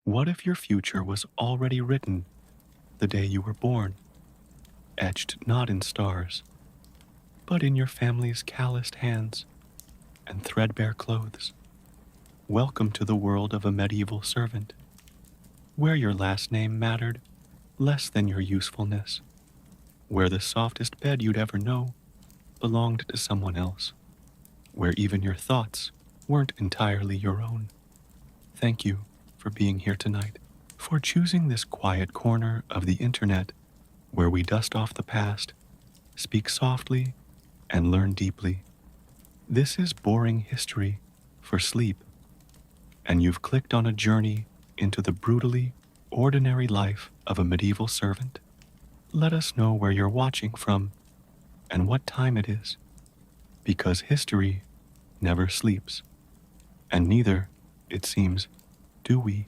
What if your future was already written the day you were born, etched not in stars, but in your family's calloused hands and threadbare clothes? Welcome to the world of a medieval servant, where your last name mattered less than your usefulness, where the softest bed you'd ever know belonged to someone else, where even your thoughts weren't entirely your own. Thank you for being here tonight, for choosing this quiet corner of the internet where we dust off the past, speak softly, and learn deeply. This is boring history for sleep, and you've clicked on a journey into the brutally ordinary life of a medieval servant. Let us know where you're watching from and what time it is, because history never sleeps, and neither, it seems, do we.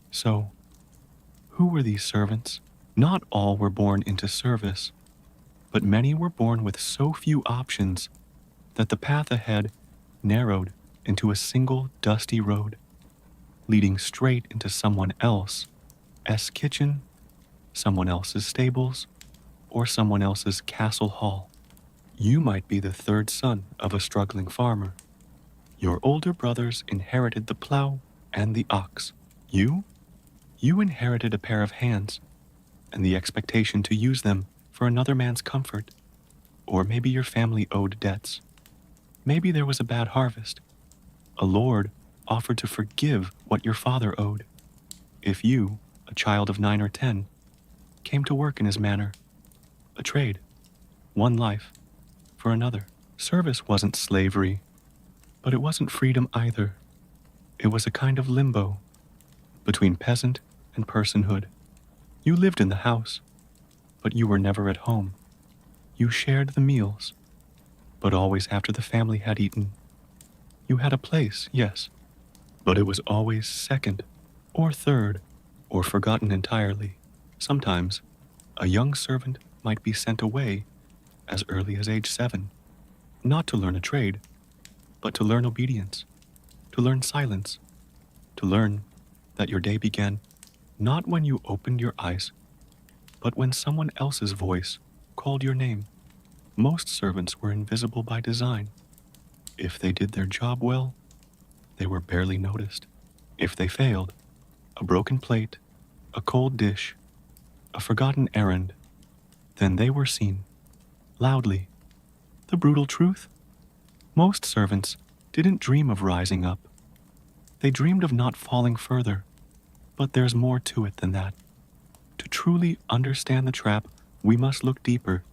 So, who were these servants? Not all were born into service, but many were born with so few options that the path ahead narrowed into a single dusty road, leading straight into someone else's kitchen, someone else's stables, or someone else's castle hall. You might be the third son of a struggling farmer. Your older brothers inherited the plow and the ox. You inherited a pair of hands and the expectation to use them for another man's comfort. Or maybe your family owed debts. Maybe there was a bad harvest. A lord offered to forgive what your father owed. If you, a child of 9 or 10, came to work in his manor, a trade, one life for another. Service wasn't slavery, but it wasn't freedom either. It was a kind of limbo between peasant and personhood. You lived in the house, but you were never at home. You shared the meals, but always after the family had eaten. You had a place, yes, but it was always second or third or forgotten entirely. Sometimes, a young servant might be sent away as early as age 7, not to learn a trade, but to learn obedience, to learn silence, to learn that your day began not when you opened your eyes, but when someone else's voice called your name. Most servants were invisible by design. If they did their job well, they were barely noticed. If they failed, a broken plate, a cold dish, a forgotten errand, then they were seen, loudly. The brutal truth? Most servants didn't dream of rising up. They dreamed of not falling further. But there's more to it than that. To truly understand the trap, we must look deeper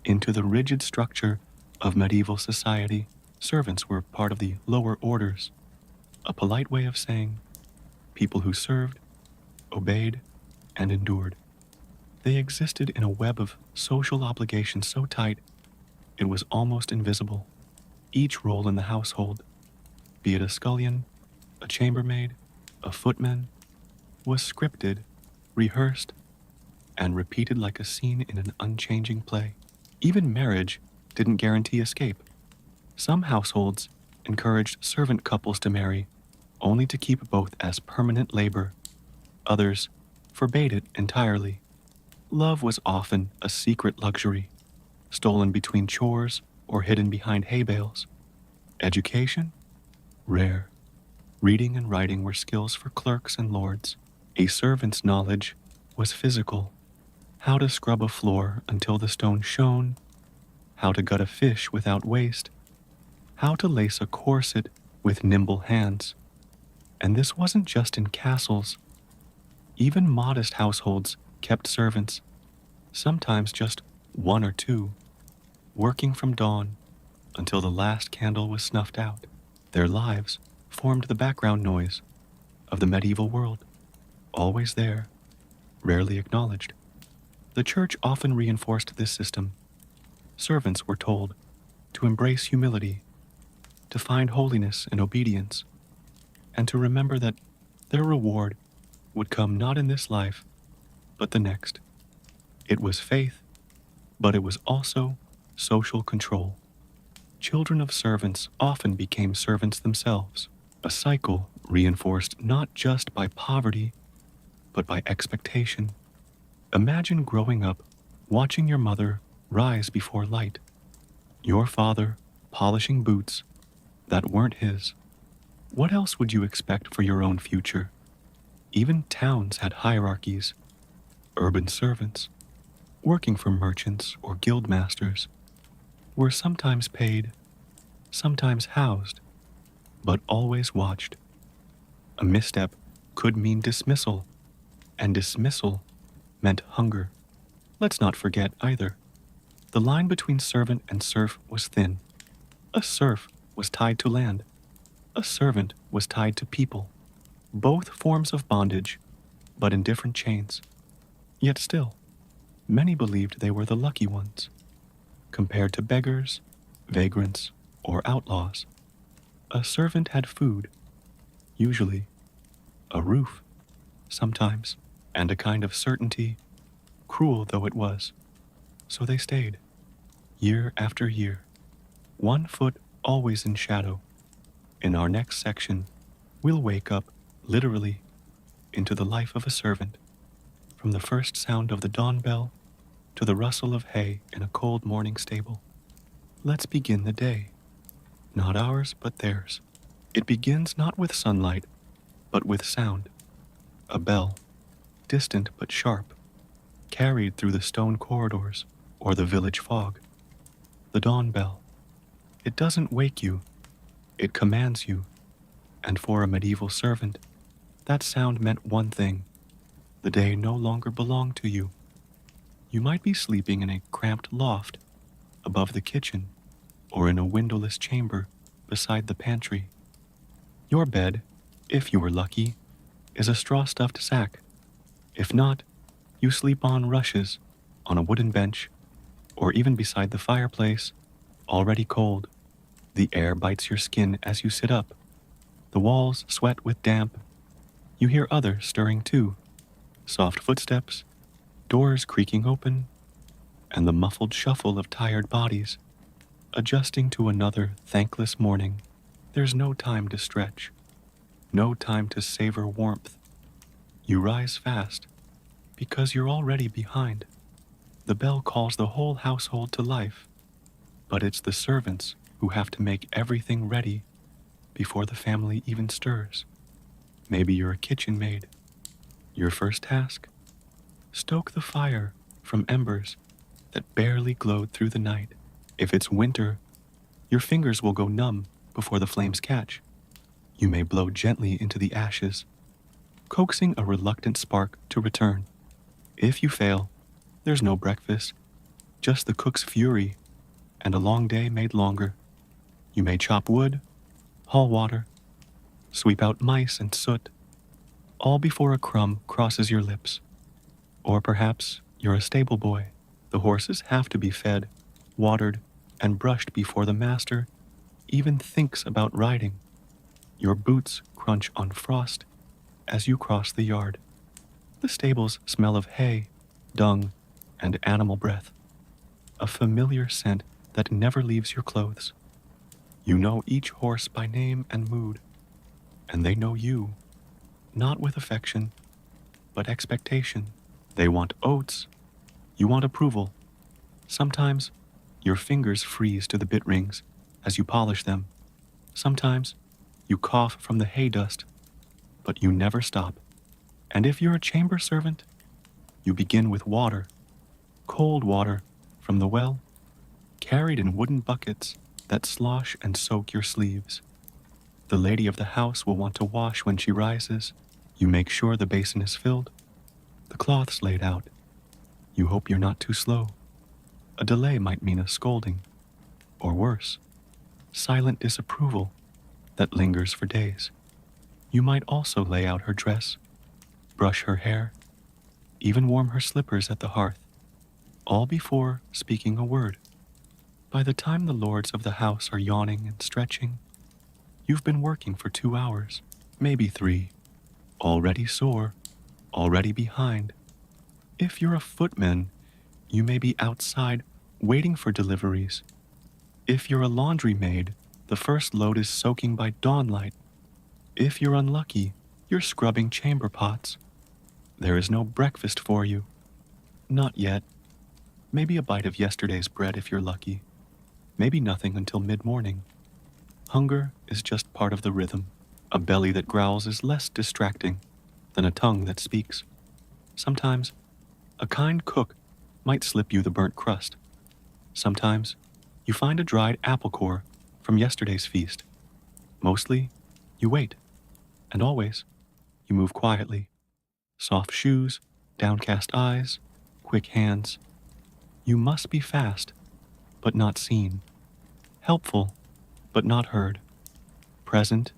into the rigid structure of medieval society. Servants were part of the lower orders, a polite way of saying people who served, obeyed, and endured. They existed in a web of social obligations so tight it was almost invisible. Each role in the household, be it a scullion, a chambermaid, a footman, was scripted, rehearsed, and repeated like a scene in an unchanging play. Even marriage didn't guarantee escape. Some households encouraged servant couples to marry, only to keep both as permanent labor. Others forbade it entirely. Love was often a secret luxury, stolen between chores or hidden behind hay bales. Education? Rare. Reading and writing were skills for clerks and lords. A servant's knowledge was physical. How to scrub a floor until the stone shone, how to gut a fish without waste, how to lace a corset with nimble hands. And this wasn't just in castles. Even modest households kept servants, sometimes just 1 or 2, working from dawn until the last candle was snuffed out. Their lives formed the background noise of the medieval world, always there, rarely acknowledged. The church often reinforced this system. Servants were told to embrace humility, to find holiness in obedience, and to remember that their reward would come not in this life, but the next. It was faith, but it was also social control. Children of servants often became servants themselves, a cycle reinforced not just by poverty, but by expectation. Imagine growing up watching your mother rise before light, your father polishing boots that weren't his. What else would you expect for your own future? Even towns had hierarchies. Urban servants, working for merchants or guild masters, were sometimes paid, sometimes housed, but always watched. A misstep could mean dismissal, and dismissal meant hunger. Let's not forget either. The line between servant and serf was thin. A serf was tied to land. A servant was tied to people. Both forms of bondage, but in different chains. Yet still, many believed they were the lucky ones, compared to beggars, vagrants, or outlaws. A servant had food, usually, a roof, sometimes, and a kind of certainty, cruel though it was. So they stayed, year after year, one foot always in shadow. In our next section, we'll wake up, literally, into the life of a servant, from the first sound of the dawn bell to the rustle of hay in a cold morning stable. Let's begin the day. Not ours, but theirs. It begins not with sunlight, but with sound. A bell, distant but sharp, carried through the stone corridors or the village fog. The dawn bell. It doesn't wake you, it commands you. And for a medieval servant, that sound meant one thing. The day no longer belonged to you. You might be sleeping in a cramped loft above the kitchen or in a windowless chamber beside the pantry. Your bed, if you were lucky, is a straw-stuffed sack. If not, you sleep on rushes, on a wooden bench, or even beside the fireplace, already cold. The air bites your skin as you sit up. The walls sweat with damp. You hear others stirring too. Soft footsteps, doors creaking open, and the muffled shuffle of tired bodies, adjusting to another thankless morning. There's no time to stretch, no time to savor warmth. You rise fast, because you're already behind. The bell calls the whole household to life, but it's the servants who have to make everything ready before the family even stirs. Maybe you're a kitchen maid. Your first task? Stoke the fire from embers that barely glowed through the night. If it's winter, your fingers will go numb before the flames catch. You may blow gently into the ashes, coaxing a reluctant spark to return. If you fail, there's no breakfast, just the cook's fury and a long day made longer. You may chop wood, haul water, sweep out mice and soot, all before a crumb crosses your lips. Or perhaps you're a stable boy. The horses have to be fed, watered, and brushed before the master even thinks about riding. Your boots crunch on frost as you cross the yard. The stables smell of hay, dung, and animal breath, a familiar scent that never leaves your clothes. You know each horse by name and mood, and they know you, not with affection, but expectation. They want oats, you want approval. Sometimes your fingers freeze to the bit rings as you polish them. Sometimes you cough from the hay dust, but you never stop. And if you're a chamber servant, you begin with water, cold water from the well, carried in wooden buckets that slosh and soak your sleeves. The lady of the house will want to wash when she rises. You make sure the basin is filled, the cloths laid out. You hope you're not too slow. A delay might mean a scolding, or worse, silent disapproval that lingers for days. You might also lay out her dress, brush her hair, even warm her slippers at the hearth, all before speaking a word. By the time the lords of the house are yawning and stretching, you've been working for 2 hours, maybe 3, already sore, already behind. If you're a footman, you may be outside waiting for deliveries. If you're a laundry maid, the first load is soaking by dawnlight. If you're unlucky, you're scrubbing chamber pots. There is no breakfast for you. Not yet. Maybe a bite of yesterday's bread if you're lucky. Maybe nothing until mid-morning. Hunger is just part of the rhythm. A belly that growls is less distracting than a tongue that speaks. Sometimes, a kind cook might slip you the burnt crust. Sometimes, you find a dried apple core from yesterday's feast. Mostly, you wait. And always, you move quietly. Soft shoes, downcast eyes, quick hands. You must be fast, but not seen. Helpful, but not heard. Present,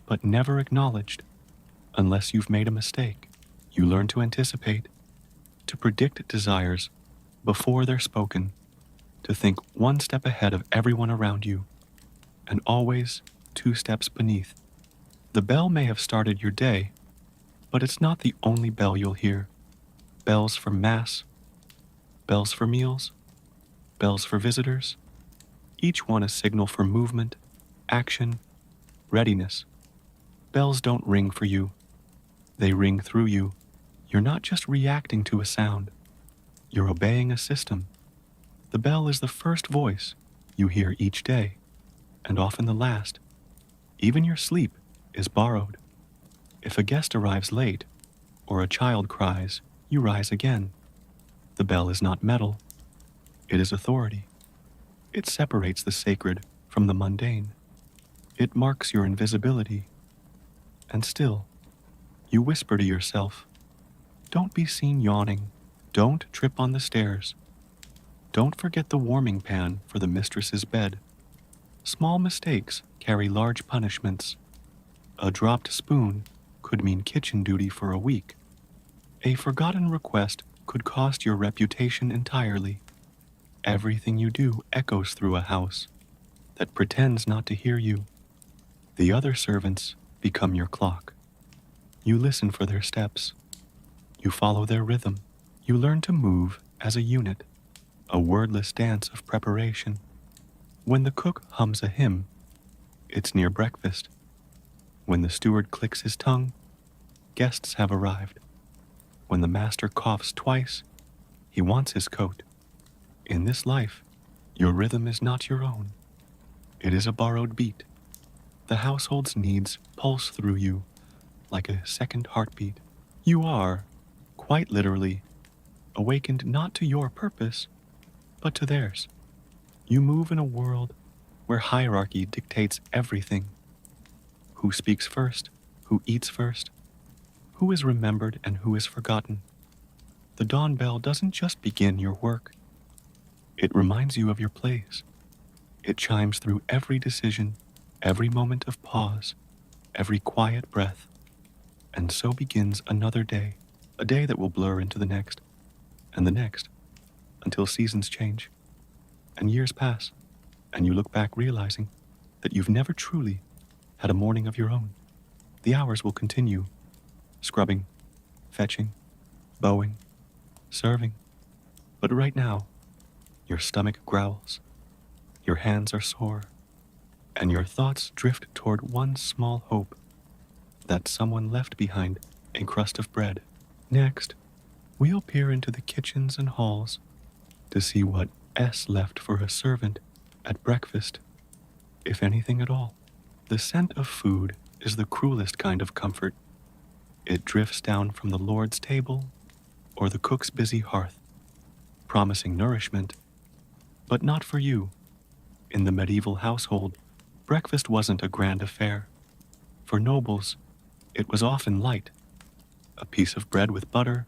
but never acknowledged. Unless you've made a mistake, you learn to anticipate, to predict desires before they're spoken, to think one step ahead of everyone around you, and always 2 steps beneath. The bell may have started your day, but it's not the only bell you'll hear. Bells for mass, bells for meals, bells for visitors, each one a signal for movement, action, readiness. Bells don't ring for you, they ring through you. You're not just reacting to a sound, you're obeying a system. The bell is the first voice you hear each day, and often the last. Even your sleep is borrowed. If a guest arrives late, or a child cries, you rise again. The bell is not metal, it is authority. It separates the sacred from the mundane. It marks your invisibility. And still, you whisper to yourself, don't be seen yawning. Don't trip on the stairs. Don't forget the warming pan for the mistress's bed. Small mistakes carry large punishments. A dropped spoon could mean kitchen duty for a week. A forgotten request could cost your reputation entirely. Everything you do echoes through a house that pretends not to hear you. The other servants become your clock. You listen for their steps. You follow their rhythm. You learn to move as a unit, a wordless dance of preparation. When the cook hums a hymn, it's near breakfast. When the steward clicks his tongue, guests have arrived. When the master coughs twice, he wants his coat. In this life, your rhythm is not your own. It is a borrowed beat. The household's needs pulse through you like a second heartbeat. You are, quite literally, awakened not to your purpose, but to theirs. You move in a world where hierarchy dictates everything. Who speaks first, who eats first, who is remembered and who is forgotten. The dawn bell doesn't just begin your work. It reminds you of your place. It chimes through every decision, every moment of pause, every quiet breath. And so begins another day, a day that will blur into the next, and the next, until seasons change, and years pass, and you look back realizing that you've never truly had a morning of your own. The hours will continue, scrubbing, fetching, bowing, serving. But right now, your stomach growls, your hands are sore, and your thoughts drift toward one small hope, that someone left behind a crust of bread. Next, we'll peer into the kitchens and halls to see what S left for a servant at breakfast, if anything at all. The scent of food is the cruelest kind of comfort. It drifts down from the Lord's table or the cook's busy hearth, promising nourishment, but not for you. In the medieval household, breakfast wasn't a grand affair. For nobles, it was often light. A piece of bread with butter,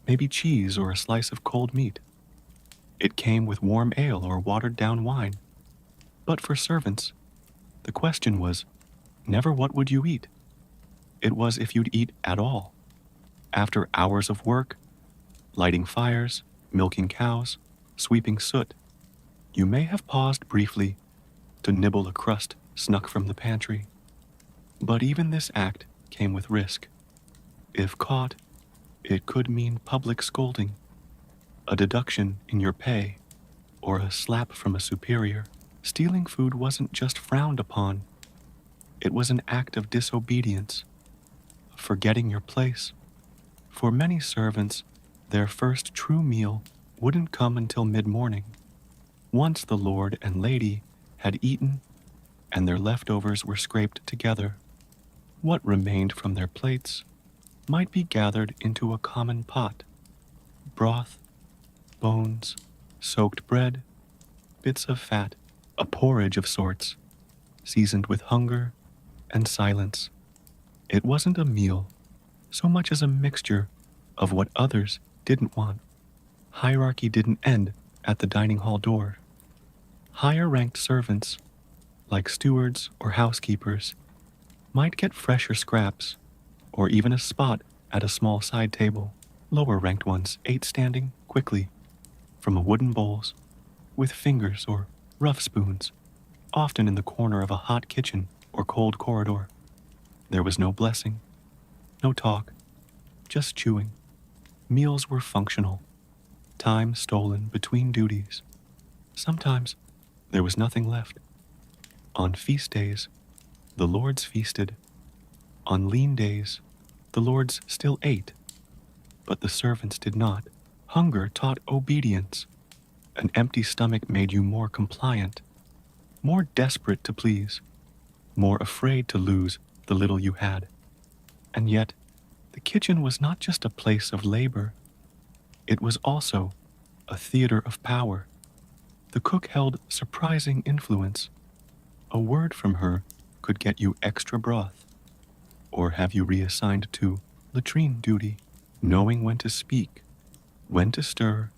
maybe cheese or a slice of cold meat. It came with warm ale or watered-down wine. But for servants, the question was never what would you eat. It was if you'd eat at all. After hours of work, lighting fires, milking cows, sweeping soot, you may have paused briefly to nibble a crust snuck from the pantry. But even this act came with risk. If caught, it could mean public scolding, a deduction in your pay, or a slap from a superior. Stealing food wasn't just frowned upon, It was an act of disobedience, of forgetting your place. For many servants, their first true meal wouldn't come until mid-morning. Once the lord and lady had eaten and their leftovers were scraped together, what remained from their plates might be gathered into a common pot. Broth, bones, soaked bread, bits of fat, a porridge of sorts, seasoned with hunger and silence. It wasn't a meal so much as a mixture of what others didn't want. Hierarchy didn't end at the dining hall door. Higher ranked servants, like stewards or housekeepers, might get fresher scraps or even a spot at a small side table. Lower ranked ones ate standing quickly from wooden bowls with fingers or rough spoons, often in the corner of a hot kitchen or cold corridor. There was no blessing, no talk, just chewing. Meals were functional, time stolen between duties. Sometimes there was nothing left. On feast days, the lords feasted. On lean days, the lords still ate, but the servants did not. Hunger taught obedience. An empty stomach made you more compliant, more desperate to please, more afraid to lose the little you had. And yet, the kitchen was not just a place of labor, it was also a theater of power. The cook held surprising influence. A word from her could get you extra broth, or have you reassigned to latrine duty. Knowing when to speak, when to stir,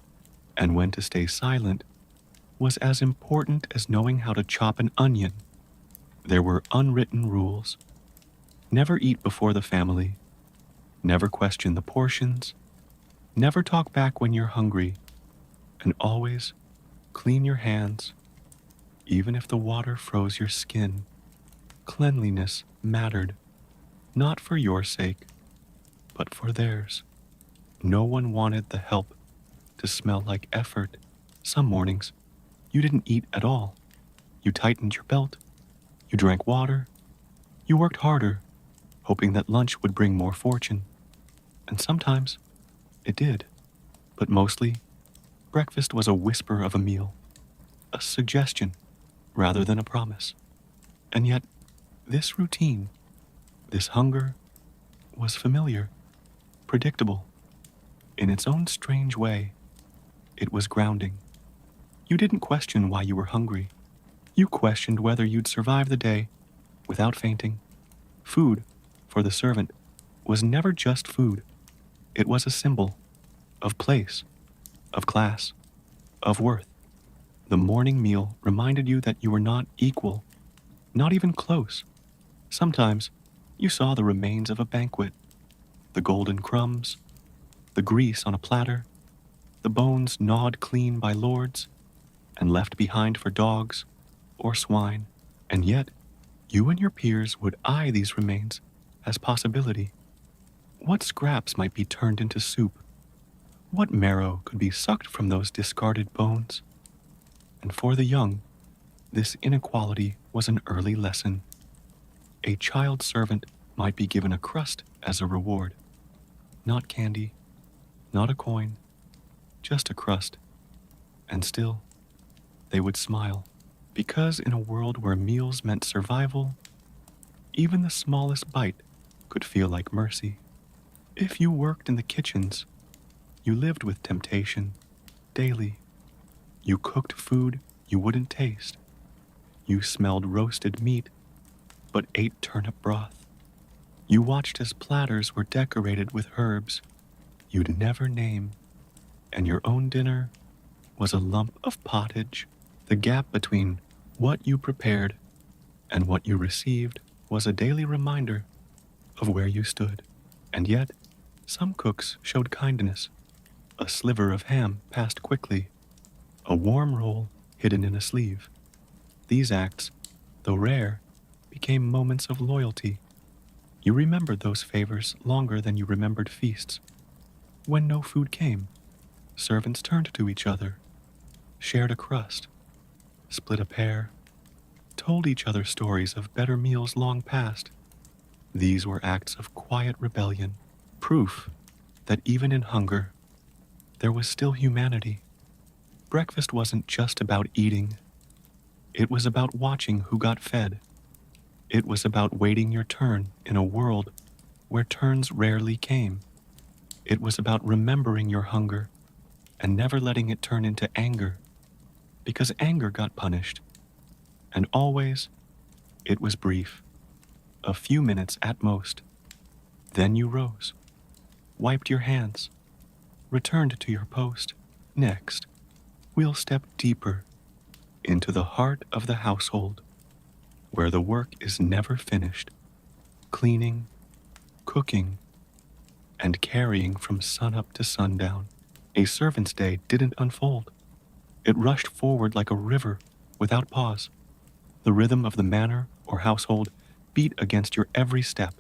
and when to stay silent was as important as knowing how to chop an onion. There were unwritten rules. Never eat before the family, never question the portions, never talk back when you're hungry, and always clean your hands, even if the water froze your skin. Cleanliness mattered, not for your sake, but for theirs. No one wanted the help to smell like effort. Some mornings, you didn't eat at all. You tightened your belt, you drank water, you worked harder, hoping that lunch would bring more fortune. And sometimes it did, but mostly, breakfast was a whisper of a meal, a suggestion rather than a promise. And yet, this routine, this hunger, was familiar, predictable. In its own strange way, it was grounding. You didn't question why you were hungry. You questioned whether you'd survive the day without fainting. Food, for the servant, was never just food. It was a symbol of place, of class, of worth. The morning meal reminded you that you were not equal, not even close. Sometimes you saw the remains of a banquet, the golden crumbs, the grease on a platter, the bones gnawed clean by lords and left behind for dogs or swine. And yet, you and your peers would eye these remains as possibility. What scraps might be turned into soup? What marrow could be sucked from those discarded bones? And for the young, this inequality was an early lesson. A child servant might be given a crust as a reward. Not candy, not a coin, just a crust. And still, they would smile. Because in a world where meals meant survival, even the smallest bite could feel like mercy. If you worked in the kitchens, you lived with temptation daily. You cooked food you wouldn't taste. You smelled roasted meat, but ate turnip broth. You watched as platters were decorated with herbs you'd never name, and your own dinner was a lump of pottage. The gap between what you prepared and what you received was a daily reminder of where you stood. And yet, some cooks showed kindness. A sliver of ham passed quickly, a warm roll hidden in a sleeve. These acts, though rare, became moments of loyalty. You remembered those favors longer than you remembered feasts. When no food came, servants turned to each other, shared a crust, split a pear, told each other stories of better meals long past. These were acts of quiet rebellion, proof that even in hunger, there was still humanity. Breakfast wasn't just about eating, it was about watching who got fed. It was about waiting your turn in a world where turns rarely came. It was about remembering your hunger and never letting it turn into anger, because anger got punished. And always, it was brief, a few minutes at most. Then you rose, wiped your hands, returned to your post. Next, we'll step deeper into the heart of the household, where the work is never finished, cleaning, cooking, and carrying from sunup to sundown. A servant's day didn't unfold. It rushed forward like a river without pause. The rhythm of the manor or household beat against your every step,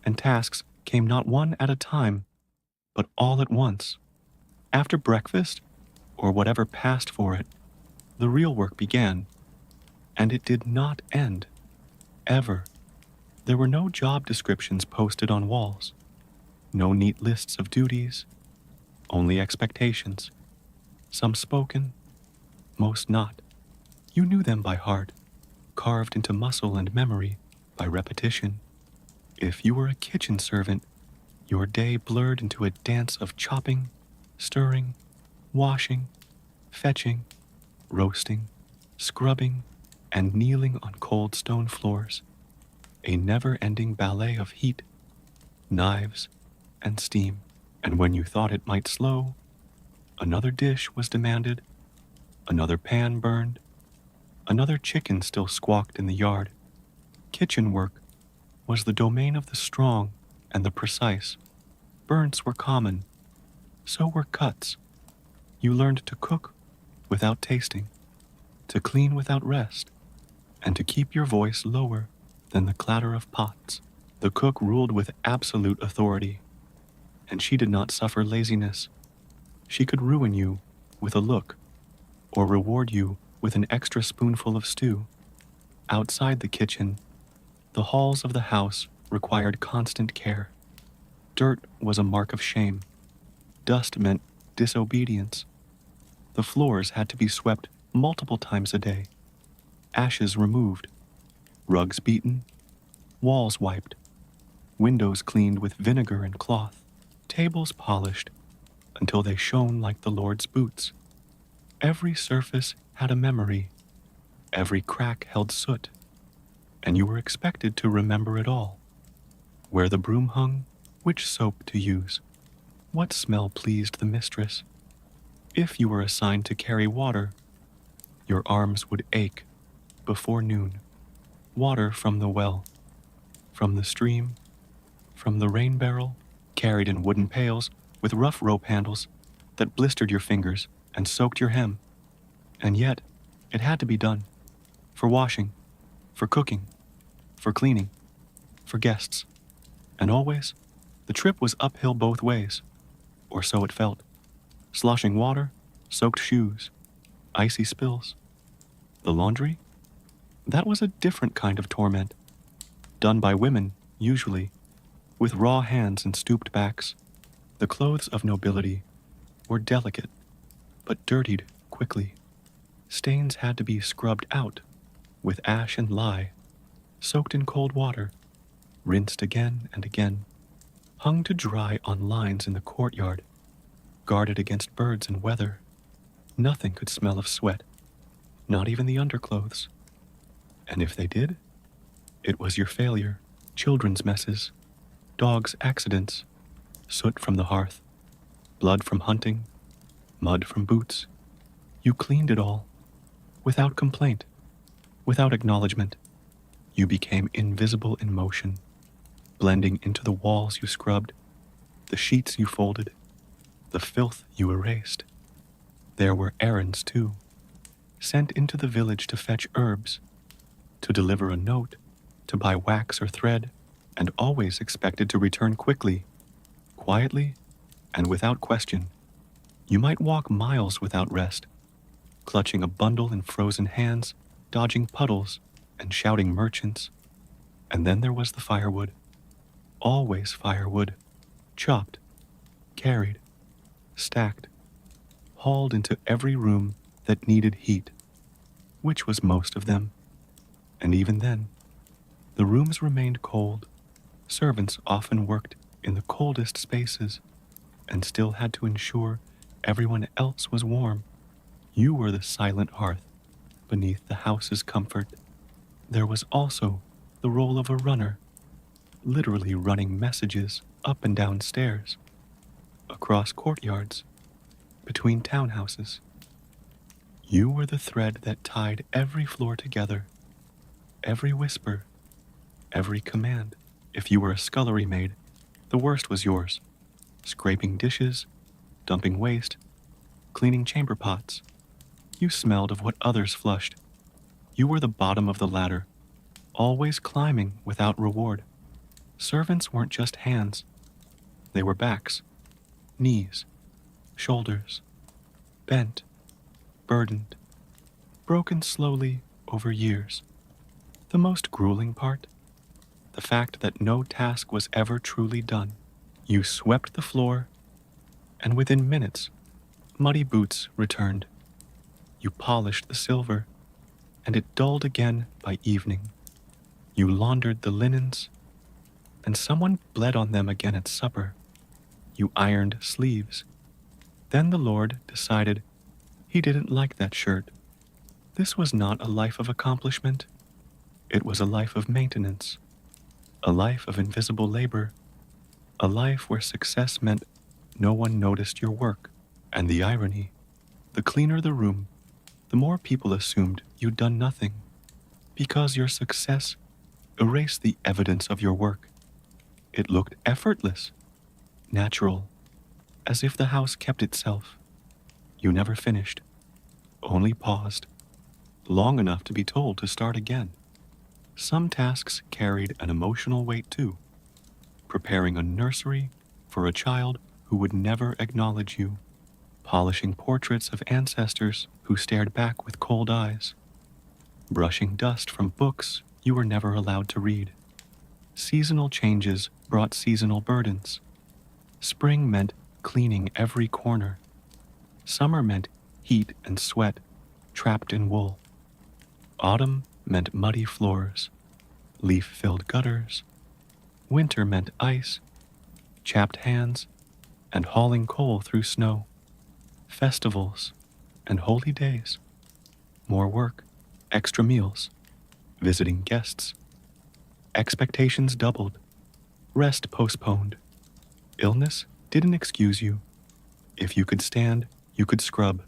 and tasks came not one at a time, but all at once. After breakfast, or whatever passed for it, the real work began, and it did not end, ever. There were no job descriptions posted on walls, no neat lists of duties, only expectations, some spoken, most not. You knew them by heart, carved into muscle and memory by repetition. If you were a kitchen servant, your day blurred into a dance of chopping, stirring, washing, fetching, roasting, scrubbing, and kneeling on cold stone floors. A never-ending ballet of heat, knives, and steam. And when you thought it might slow, another dish was demanded, another pan burned, another chicken still squawked in the yard. Kitchen work was the domain of the strong and the precise. Burns were common, so were cuts. You learned to cook without tasting, to clean without rest, and to keep your voice lower than the clatter of pots. The cook ruled with absolute authority, and she did not suffer laziness. She could ruin you with a look, or reward you with an extra spoonful of stew. Outside the kitchen, the halls of the house required constant care. Dirt was a mark of shame. Dust meant disobedience. The floors had to be swept multiple times a day, ashes removed, rugs beaten, walls wiped, windows cleaned with vinegar and cloth, tables polished until they shone like the Lord's boots. Every surface had a memory, every crack held soot, and you were expected to remember it all. Where the broom hung, which soap to use, what smell pleased the mistress. If you were assigned to carry water, your arms would ache before noon. Water from the well, from the stream, from the rain barrel, carried in wooden pails with rough rope handles that blistered your fingers and soaked your hem. And yet, it had to be done. For washing, for cooking, for cleaning, for guests. And always, the trip was uphill both ways, or so it felt. Sloshing water, soaked shoes, icy spills. The laundry? That was a different kind of torment. Done by women, usually, with raw hands and stooped backs. The clothes of nobility were delicate, but dirtied quickly. Stains had to be scrubbed out with ash and lye, soaked in cold water, rinsed again and again, hung to dry on lines in the courtyard, guarded against birds and weather. Nothing could smell of sweat, not even the underclothes. And if they did, it was your failure. Children's messes, dogs' accidents, soot from the hearth, blood from hunting, mud from boots. You cleaned it all, without complaint, without acknowledgement. You became invisible in motion, blending into the walls you scrubbed, the sheets you folded, the filth you erased. There were errands too, sent into the village to fetch herbs, to deliver a note, to buy wax or thread, and always expected to return quickly, quietly, and without question. You might walk miles without rest, clutching a bundle in frozen hands, dodging puddles and shouting merchants. And then there was the firewood. Always firewood. Chopped, carried, stacked, hauled into every room that needed heat, which was most of them. And even then, the rooms remained cold. Servants often worked in the coldest spaces and still had to ensure everyone else was warm. You were the silent hearth beneath the house's comfort. There was also the role of a runner, literally running messages up and down stairs, across courtyards, between townhouses. You were the thread that tied every floor together, every whisper, every command. If you were a scullery maid, the worst was yours. Scraping dishes, dumping waste, cleaning chamber pots. You smelled of what others flushed. You were the bottom of the ladder, always climbing without reward. Servants weren't just hands. They were backs, knees, shoulders, bent, burdened, broken slowly over years. The most grueling part? The fact that no task was ever truly done. You swept the floor, and within minutes, muddy boots returned. You polished the silver, and it dulled again by evening. You laundered the linens, and someone bled on them again at supper. You ironed sleeves. Then the Lord decided he didn't like that shirt. This was not a life of accomplishment. It was a life of maintenance, a life of invisible labor, a life where success meant no one noticed your work. And the irony, the cleaner the room, the more people assumed you'd done nothing, because your success erased the evidence of your work. It looked effortless, natural, as if the house kept itself. You never finished, only paused, long enough to be told to start again. Some tasks carried an emotional weight too, preparing a nursery for a child who would never acknowledge you, polishing portraits of ancestors who stared back with cold eyes, brushing dust from books you were never allowed to read. Seasonal changes brought seasonal burdens. Spring meant cleaning every corner. Summer meant heat and sweat trapped in wool. Autumn meant muddy floors, leaf-filled gutters. Winter meant ice, chapped hands, and hauling coal through snow. Festivals and holy days. More work, extra meals, visiting guests. Expectations doubled, rest postponed. Illness didn't excuse you. If you could stand, you could scrub.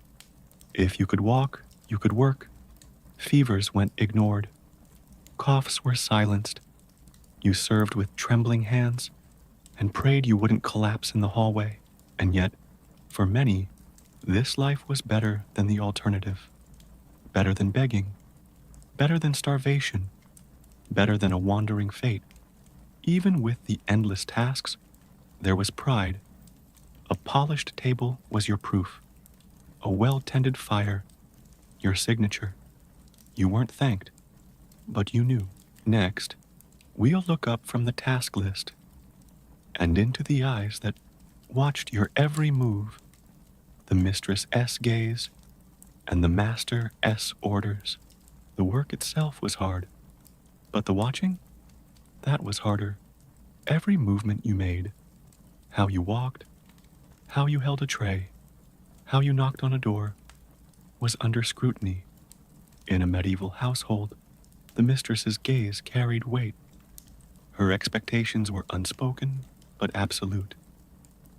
If you could walk, you could work. Fevers went ignored. Coughs were silenced. You served with trembling hands and prayed you wouldn't collapse in the hallway. And yet, for many, this life was better than the alternative. Better than begging. Better than starvation. Better than a wandering fate. Even with the endless tasks, there was pride. A polished table was your proof. A well-tended fire, your signature. You weren't thanked, but you knew. Next, we'll look up from the task list and into the eyes that watched your every move, the Mistress S gaze and the Master S orders. The work itself was hard, but the watching, that was harder. Every movement you made, how you walked, how you held a tray, how you knocked on a door, was under scrutiny. In a medieval household, the mistress's gaze carried weight. Her expectations were unspoken but absolute,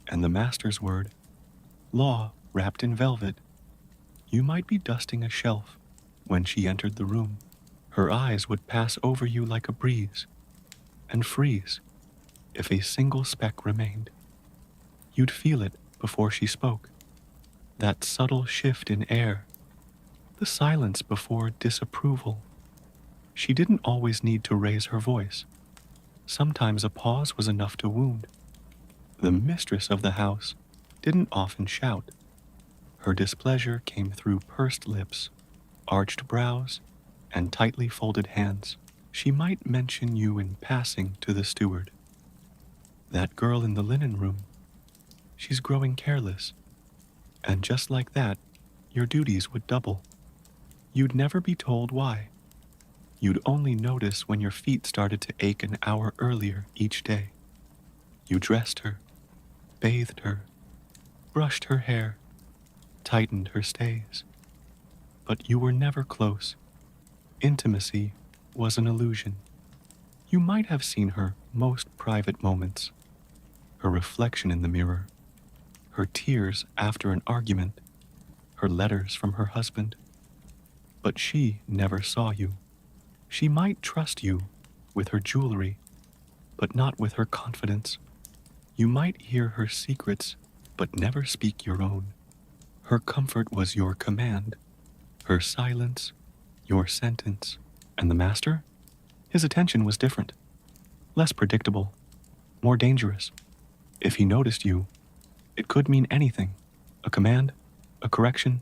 and the master's word, law wrapped in velvet. You might be dusting a shelf when she entered the room. Her eyes would pass over you like a breeze and freeze if a single speck remained. You'd feel it before she spoke, that subtle shift in air, the silence before disapproval. She didn't always need to raise her voice. Sometimes a pause was enough to wound. The mistress of the house didn't often shout. Her displeasure came through pursed lips, arched brows, and tightly folded hands. She might mention you in passing to the steward. That girl in the linen room, she's growing careless. And just like that, your duties would double. You'd never be told why. You'd only notice when your feet started to ache an hour earlier each day. You dressed her, bathed her, brushed her hair, tightened her stays. But you were never close. Intimacy was an illusion. You might have seen her most private moments, her reflection in the mirror, her tears after an argument, her letters from her husband. But she never saw you. She might trust you with her jewelry, but not with her confidence. You might hear her secrets, but never speak your own. Her comfort was your command, her silence, your sentence. And the master? His attention was different, less predictable, more dangerous. If he noticed you, it could mean anything: a command, a correction,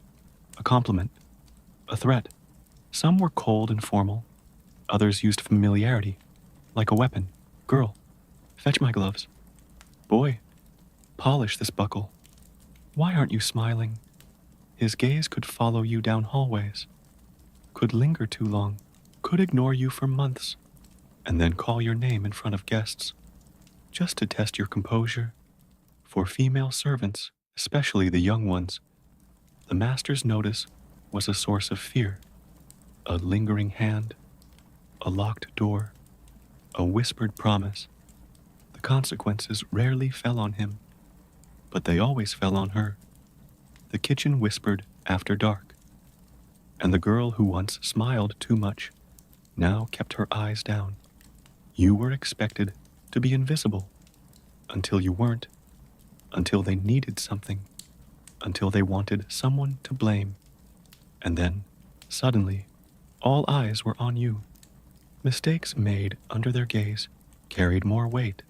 a compliment, a threat. Some were cold and formal, others used familiarity, like a weapon. Girl, fetch my gloves. Boy, polish this buckle. Why aren't you smiling? His gaze could follow you down hallways, could linger too long, could ignore you for months, and then call your name in front of guests, just to test your composure. For female servants, especially the young ones, the master's notice was a source of fear. A lingering hand, a locked door, a whispered promise. The consequences rarely fell on him, but they always fell on her. The kitchen whispered after dark, and the girl who once smiled too much now kept her eyes down. You were expected to be invisible until you weren't, until they needed something, until they wanted someone to blame. And then, suddenly, all eyes were on you. Mistakes made under their gaze carried more weight.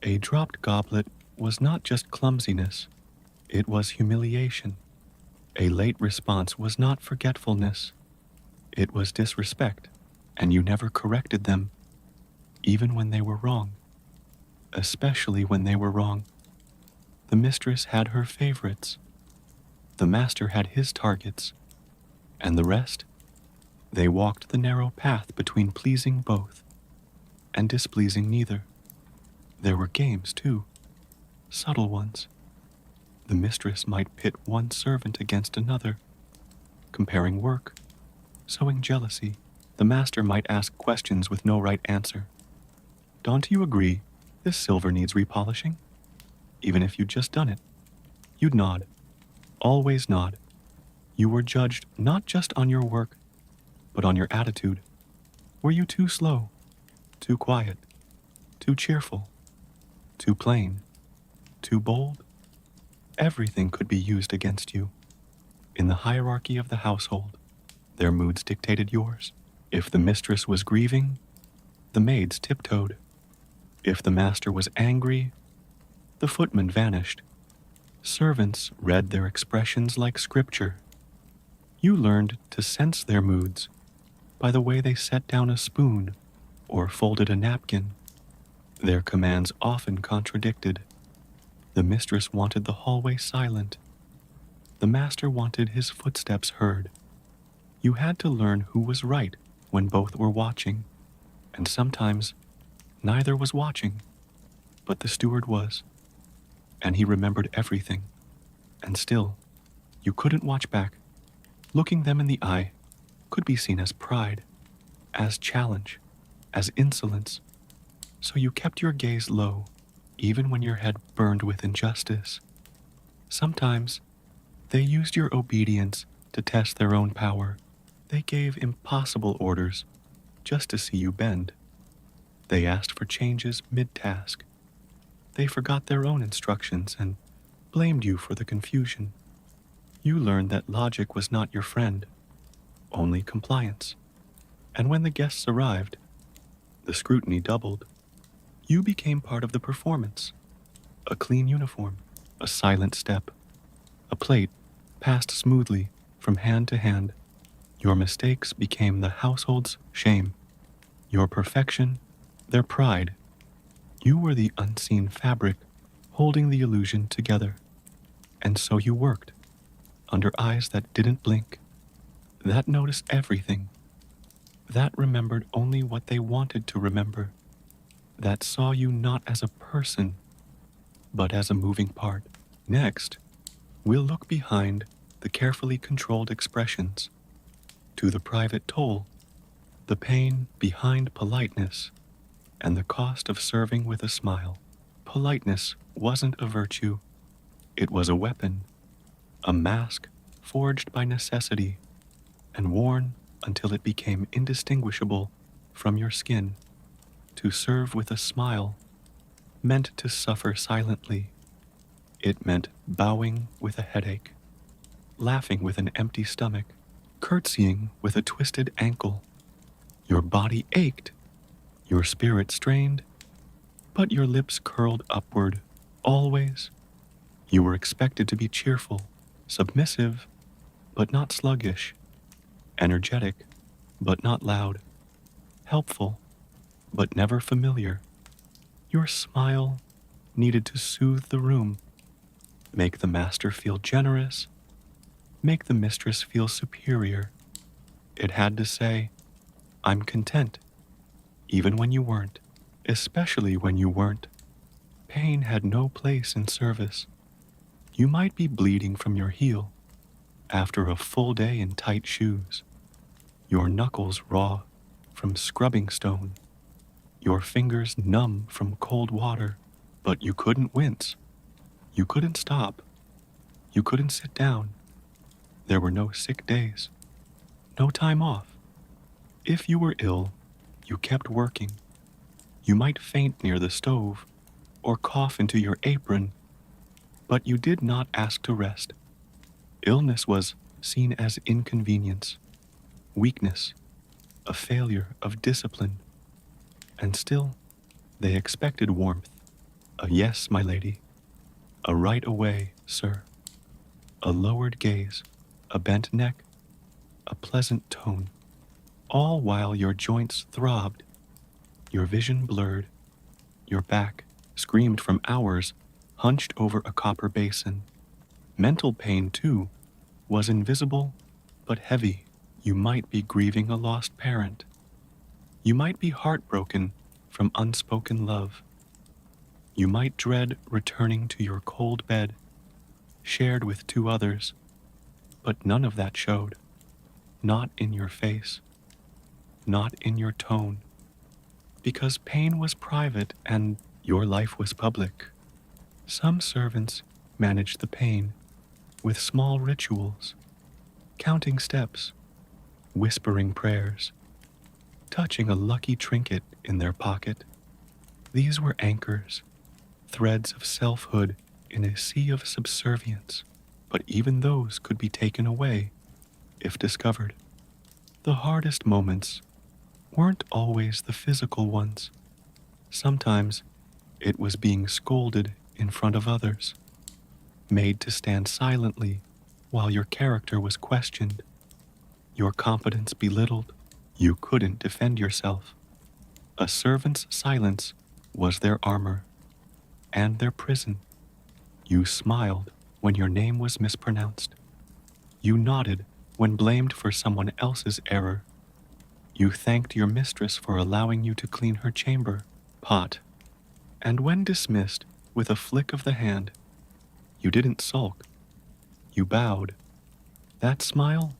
A dropped goblet was not just clumsiness, it was humiliation. A late response was not forgetfulness, it was disrespect, and you never corrected them, even when they were wrong. Especially when they were wrong. The mistress had her favorites, the master had his targets, and the rest, they walked the narrow path between pleasing both and displeasing neither. There were games, too, subtle ones. The mistress might pit one servant against another, comparing work, sowing jealousy. The master might ask questions with no right answer. Don't you agree this silver needs repolishing? Even if you'd just done it, you'd nod, always nod. You were judged not just on your work, but on your attitude. Were you too slow, too quiet, too cheerful, too plain, too bold? Everything could be used against you. In the hierarchy of the household, their moods dictated yours. If the mistress was grieving, the maids tiptoed. If the master was angry, the footman vanished. Servants read their expressions like scripture. You learned to sense their moods by the way they set down a spoon or folded a napkin. Their commands often contradicted. The mistress wanted the hallway silent. The master wanted his footsteps heard. You had to learn who was right when both were watching, and sometimes neither was watching, but the steward was, and he remembered everything. And still, you couldn't watch back. Looking them in the eye could be seen as pride, as challenge, as insolence. So you kept your gaze low, even when your head burned with injustice. Sometimes, they used your obedience to test their own power. They gave impossible orders just to see you bend. They asked for changes mid-task. They forgot their own instructions and blamed you for the confusion. You learned that logic was not your friend, only compliance. And when the guests arrived, the scrutiny doubled. You became part of the performance. A clean uniform, a silent step, a plate passed smoothly from hand to hand. Your mistakes became the household's shame, your perfection, their pride. You were the unseen fabric holding the illusion together. And so you worked, under eyes that didn't blink, that noticed everything, that remembered only what they wanted to remember, that saw you not as a person, but as a moving part. Next, we'll look behind the carefully controlled expressions, to the private toll, the pain behind politeness, and the cost of serving with a smile. Politeness wasn't a virtue, it was a weapon, a mask forged by necessity and worn until it became indistinguishable from your skin. To serve with a smile meant to suffer silently. It meant bowing with a headache, laughing with an empty stomach, curtsying with a twisted ankle. Your body ached, your spirit strained, but your lips curled upward, always. You were expected to be cheerful, submissive, but not sluggish, energetic, but not loud, helpful, but never familiar. Your smile needed to soothe the room, make the master feel generous, make the mistress feel superior. It had to say, I'm content, even when you weren't, especially when you weren't. Pain had no place in service. You might be bleeding from your heel after a full day in tight shoes, your knuckles raw from scrubbing stone, your fingers numb from cold water, but you couldn't wince. You couldn't stop. You couldn't sit down. There were no sick days, no time off. If you were ill, you kept working. You might faint near the stove or cough into your apron, but you did not ask to rest. Illness was seen as inconvenience, weakness, a failure of discipline. And still, they expected warmth. A yes, my lady. A right away, sir. A lowered gaze, a bent neck, a pleasant tone. All while your joints throbbed, your vision blurred, your back screamed from hours hunched over a copper basin. Mental pain, too, was invisible but heavy. You might be grieving a lost parent. You might be heartbroken from unspoken love. You might dread returning to your cold bed, shared with two others, but none of that showed. Not in your face, not in your tone, because pain was private and your life was public. Some servants managed the pain with small rituals, counting steps, whispering prayers, touching a lucky trinket in their pocket. These were anchors, threads of selfhood in a sea of subservience, but even those could be taken away if discovered. The hardest moments weren't always the physical ones. Sometimes it was being scolded in front of others, made to stand silently while your character was questioned, your competence belittled. You couldn't defend yourself. A servant's silence was their armor and their prison. You smiled when your name was mispronounced. You nodded when blamed for someone else's error. You thanked your mistress for allowing you to clean her chamber pot. And when dismissed with a flick of the hand, you didn't sulk. You bowed. That smile,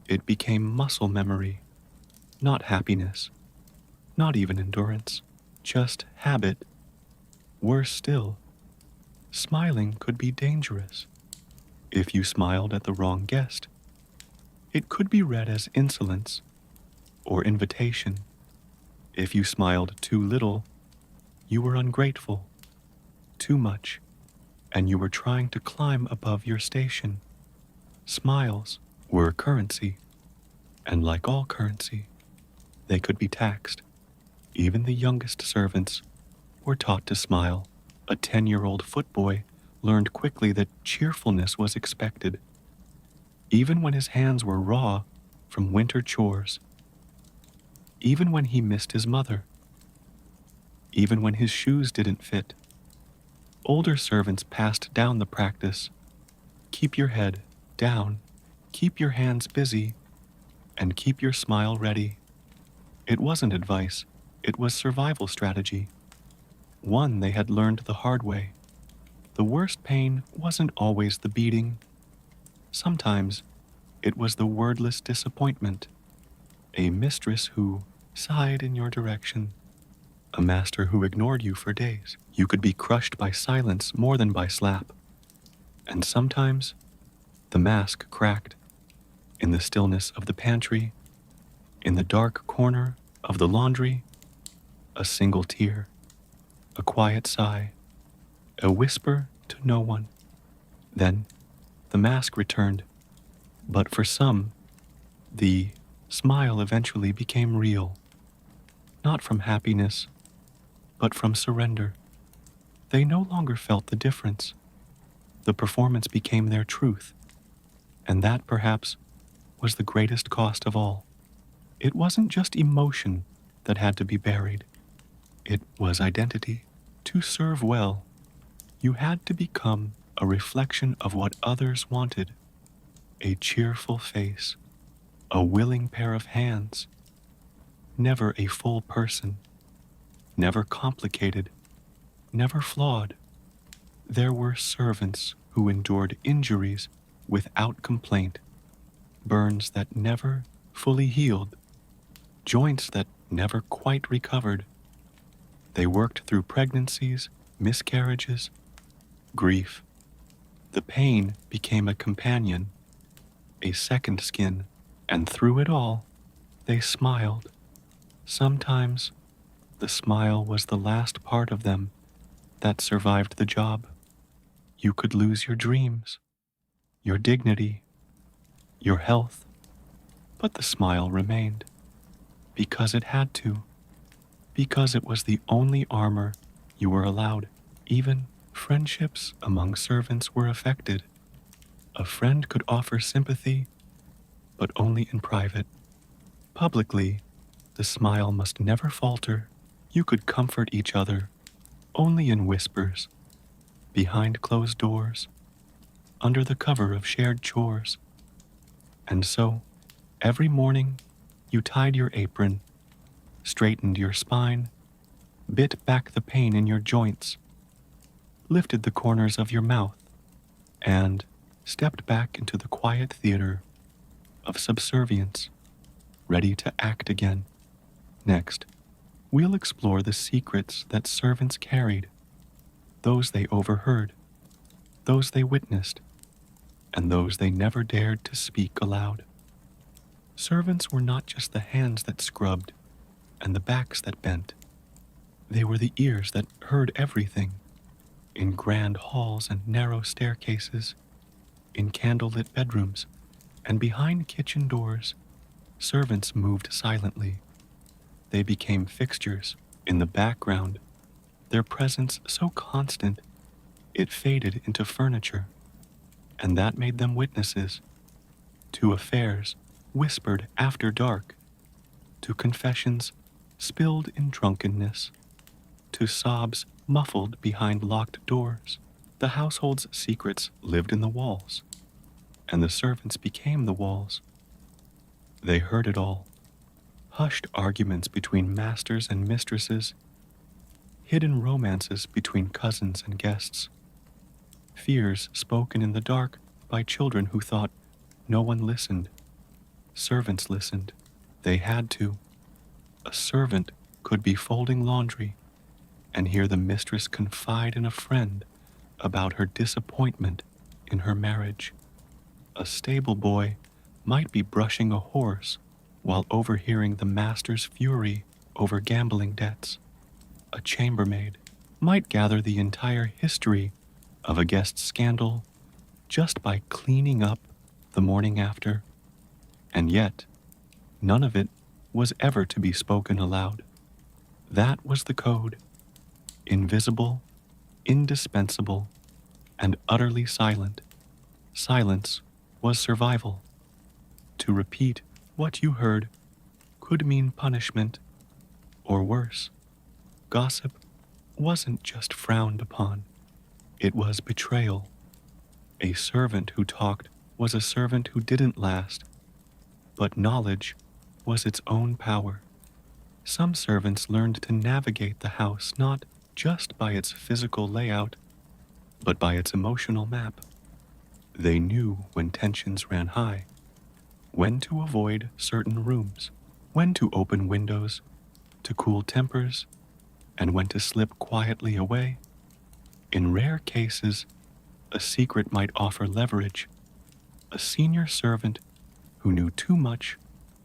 it became muscle memory, not happiness, not even endurance, just habit. Worse still, smiling could be dangerous. If you smiled at the wrong guest, it could be read as insolence or invitation. If you smiled too little, you were ungrateful, too much, and you were trying to climb above your station. Smiles were currency, and like all currency, they could be taxed. Even the youngest servants were taught to smile. A 10-year-old footboy learned quickly that cheerfulness was expected. Even when his hands were raw, from winter chores, even when he missed his mother, even when his shoes didn't fit. Older servants passed down the practice: keep your head down, keep your hands busy, and keep your smile ready. It wasn't advice, it was survival strategy, one they had learned the hard way. The worst pain wasn't always the beating. Sometimes it was the wordless disappointment, a mistress who sighed in your direction, a master who ignored you for days. You could be crushed by silence more than by slap. And sometimes the mask cracked in the stillness of the pantry, in the dark corner of the laundry, a single tear, a quiet sigh, a whisper to no one. Then the mask returned, but for some, the smile eventually became real, not from happiness, but from surrender. They no longer felt the difference. The performance became their truth, and that perhaps was the greatest cost of all. It wasn't just emotion that had to be buried, it was identity. To serve well, you had to become a reflection of what others wanted: a cheerful face, a willing pair of hands, never a full person, never complicated, never flawed. There were servants who endured injuries without complaint, burns that never fully healed, joints that never quite recovered. They worked through pregnancies, miscarriages, grief. The pain became a companion, a second skin, and through it all, they smiled. Sometimes the smile was the last part of them that survived the job. You could lose your dreams, your dignity, your health, but the smile remained, because it had to, because it was the only armor you were allowed. Even friendships among servants were affected. A friend could offer sympathy, but only in private. Publicly, the smile must never falter. You could comfort each other only in whispers, behind closed doors, under the cover of shared chores. And so, every morning, you tied your apron, straightened your spine, bit back the pain in your joints, lifted the corners of your mouth, and stepped back into the quiet theater of subservience, ready to act again. Next, we'll explore the secrets that servants carried, those they overheard, those they witnessed, and those they never dared to speak aloud. Servants were not just the hands that scrubbed and the backs that bent. They were the ears that heard everything. In grand halls and narrow staircases, in candlelit bedrooms, and behind kitchen doors, servants moved silently. They became fixtures in the background, their presence so constant it faded into furniture, and that made them witnesses to affairs whispered after dark, to confessions spilled in drunkenness, to sobs muffled behind locked doors. The household's secrets lived in the walls, and the servants became the walls. They heard it all: hushed arguments between masters and mistresses, hidden romances between cousins and guests, fears spoken in the dark by children who thought no one listened. Servants listened. They had to. A servant could be folding laundry and hear the mistress confide in a friend about her disappointment in her marriage. A stable boy might be brushing a horse while overhearing the master's fury over gambling debts. A chambermaid might gather the entire history of a guest's scandal just by cleaning up the morning after. And yet, none of it was ever to be spoken aloud. That was the code: invisible, indispensable, and utterly silent. Silence was survival. To repeat what you heard could mean punishment, or worse. Gossip wasn't just frowned upon, it was betrayal. A servant who talked was a servant who didn't last, but knowledge was its own power. Some servants learned to navigate the house not just by its physical layout, but by its emotional map. They knew when tensions ran high, when to avoid certain rooms, when to open windows to cool tempers, and when to slip quietly away. In rare cases, a secret might offer leverage. A senior servant who knew too much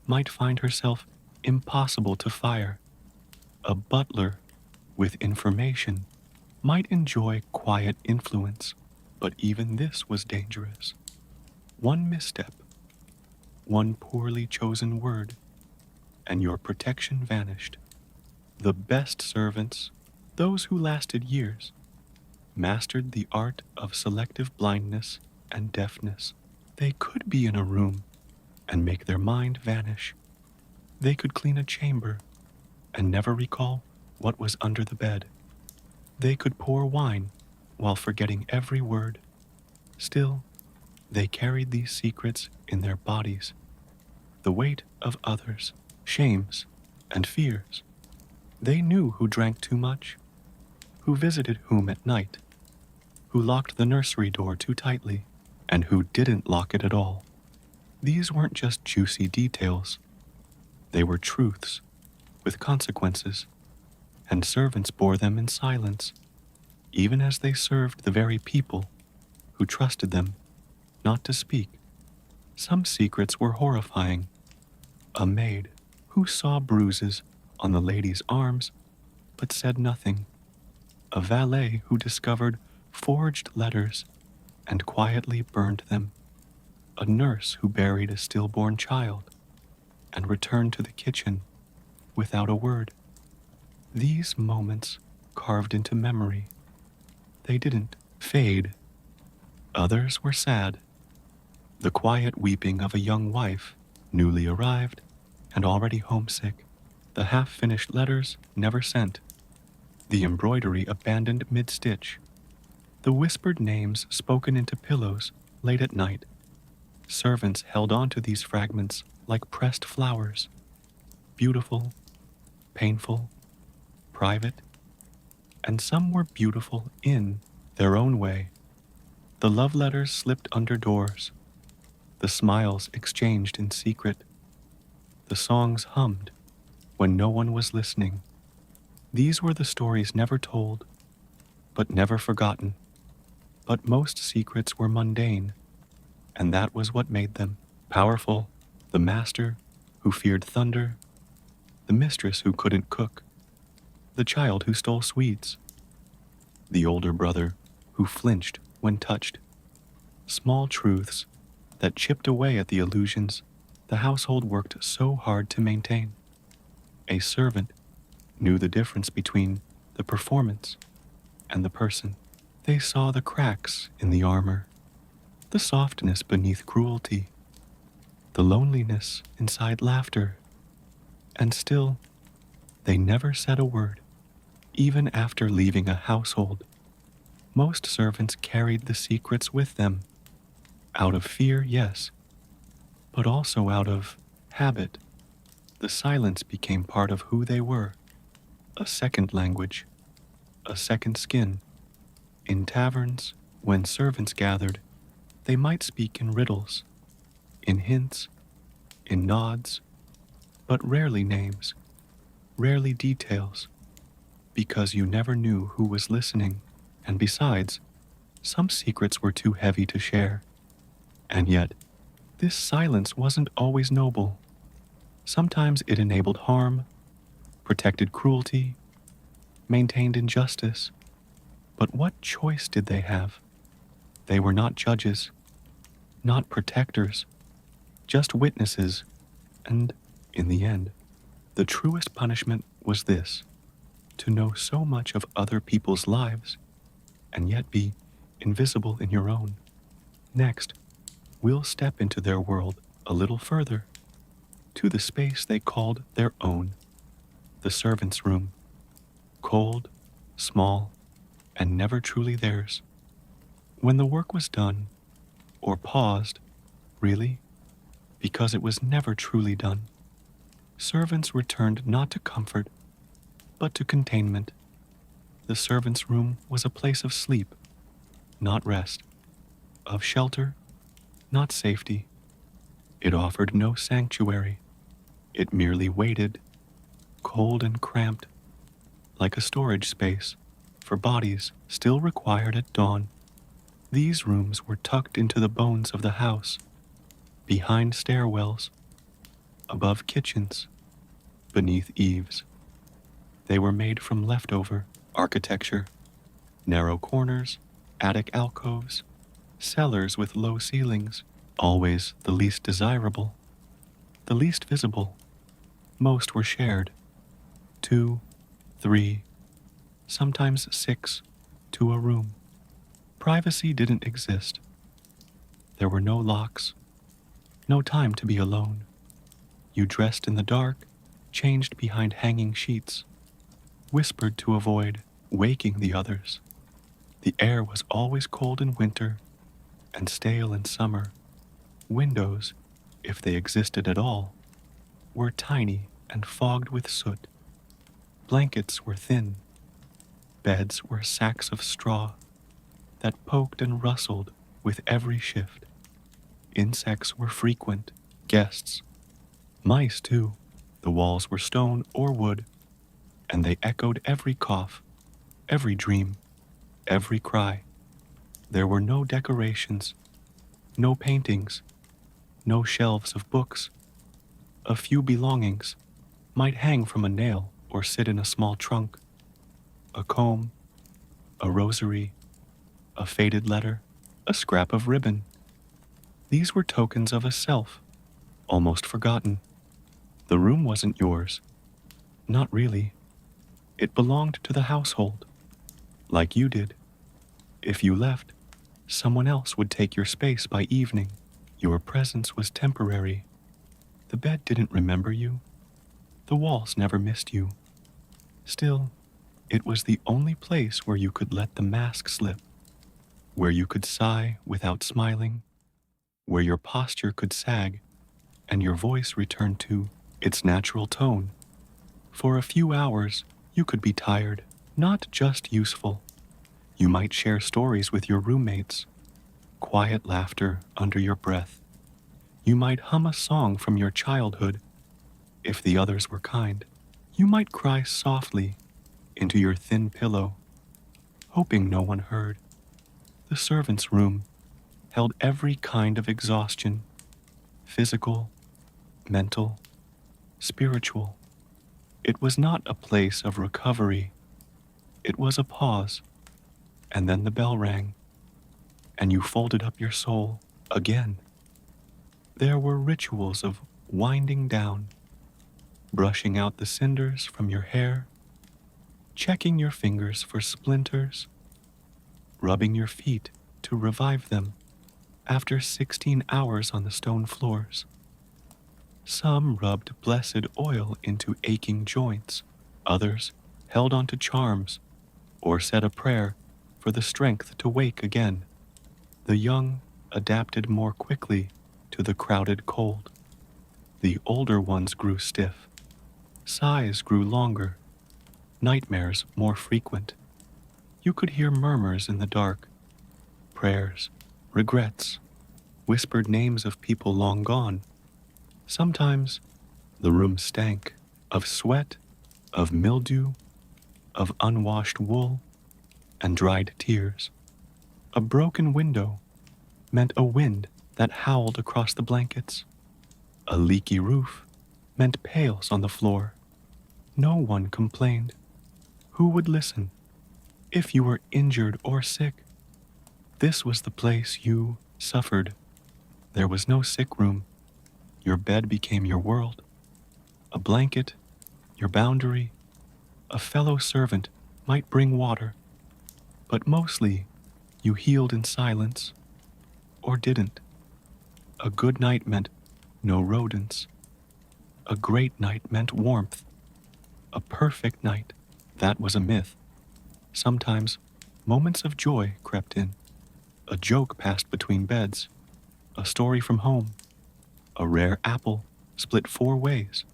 might find herself impossible to fire. A butler with information might enjoy quiet influence, but even this was dangerous. One misstep, one poorly chosen word, and your protection vanished. The best servants, those who lasted years, mastered the art of selective blindness and deafness. They could be in a room and make their mind vanish. They could clean a chamber and never recall what was under the bed. They could pour wine while forgetting every word. Still, they carried these secrets in their bodies, the weight of others, shames, and fears. They knew who drank too much, who visited whom at night, who locked the nursery door too tightly, and who didn't lock it at all. These weren't just juicy details. They were truths with consequences, and servants bore them in silence, even as they served the very people who trusted them not to speak. Some secrets were horrifying. A maid who saw bruises on the lady's arms but said nothing. A valet who discovered forged letters and quietly burned them. A nurse who buried a stillborn child and returned to the kitchen without a word. These moments carved into memory. They didn't fade. Others were sad. The quiet weeping of a young wife, newly arrived and already homesick. The half-finished letters never sent. The embroidery abandoned mid-stitch. The whispered names spoken into pillows late at night. Servants held on to these fragments like pressed flowers. Beautiful, painful, private, and some were beautiful in their own way. The love letters slipped under doors. The smiles exchanged in secret. The songs hummed when no one was listening. These were the stories never told, but never forgotten. But most secrets were mundane, and that was what made them powerful. The master who feared thunder, the mistress who couldn't cook, the child who stole sweets, the older brother who flinched when touched. Small truths that chipped away at the illusions the household worked so hard to maintain. A servant knew the difference between the performance and the person. They saw the cracks in the armor, the softness beneath cruelty, the loneliness inside laughter, and still, they never said a word. Even after leaving a household, most servants carried the secrets with them, out of fear, yes, but also out of habit. The silence became part of who they were, a second language, a second skin. In taverns, when servants gathered, they might speak in riddles, in hints, in nods, but rarely names, rarely details, because you never knew who was listening. And besides, some secrets were too heavy to share. And yet, this silence wasn't always noble. Sometimes it enabled harm, protected cruelty, maintained injustice. But what choice did they have? They were not judges, not protectors, just witnesses. And, in the end, the truest punishment was this: to know so much of other people's lives and yet be invisible in your own. Next, we'll step into their world a little further, to the space they called their own, the servants' room, cold, small, and never truly theirs. When the work was done, or paused, really, because it was never truly done, servants returned not to comfort, but to containment. The servants' room was a place of sleep, not rest, of shelter, not safety. It offered no sanctuary. It merely waited, cold and cramped, like a storage space for bodies still required at dawn. These rooms were tucked into the bones of the house, behind stairwells, above kitchens, beneath eaves. They were made from leftover architecture, narrow corners, attic alcoves, cellars with low ceilings, always the least desirable, the least visible. Most were shared. 2, 3, sometimes 6 to a room. Privacy didn't exist. There were no locks, no time to be alone. You dressed in the dark, changed behind hanging sheets, whispered to avoid waking the others. The air was always cold in winter and stale in summer. Windows, if they existed at all, were tiny and fogged with soot. Blankets were thin. Beds were sacks of straw that poked and rustled with every shift. Insects were frequent guests. Mice, too. The walls were stone or wood, and they echoed every cough, every dream, every cry. There were no decorations, no paintings, no shelves of books. A few belongings might hang from a nail or sit in a small trunk. A comb, a rosary, a faded letter, a scrap of ribbon. These were tokens of a self, almost forgotten. The room wasn't yours. Not really. It belonged to the household, like you did. If you left, someone else would take your space by evening. Your presence was temporary. The bed didn't remember you. The walls never missed you. Still, it was the only place where you could let the mask slip, where you could sigh without smiling, where your posture could sag and your voice return to its natural tone. For a few hours, you could be tired, not just useful. You might share stories with your roommates, quiet laughter under your breath. You might hum a song from your childhood, if the others were kind. You might cry softly into your thin pillow, hoping no one heard. The servants' room held every kind of exhaustion, physical, mental, spiritual. It was not a place of recovery. It was a pause, and then the bell rang, and you folded up your soul again. There were rituals of winding down, brushing out the cinders from your hair, checking your fingers for splinters, rubbing your feet to revive them after 16 hours on the stone floors. Some rubbed blessed oil into aching joints. Others held onto charms or said a prayer for the strength to wake again. The young adapted more quickly to the crowded cold. The older ones grew stiff. Sighs grew longer. Nightmares more frequent. You could hear murmurs in the dark, prayers, regrets, whispered names of people long gone. Sometimes the room stank of sweat, of mildew, of unwashed wool, and dried tears. A broken window meant a wind that howled across the blankets. A leaky roof meant pails on the floor. No one complained. Who would listen if you were injured or sick? This was the place you suffered. There was no sick room. Your bed became your world. A blanket, your boundary. A fellow servant might bring water, but mostly you healed in silence, or didn't. A good night meant no rodents, A great night meant warmth. A perfect night, that was a myth. Sometimes, moments of joy crept in. A joke passed between beds, a story from home, a rare apple split 4 ways.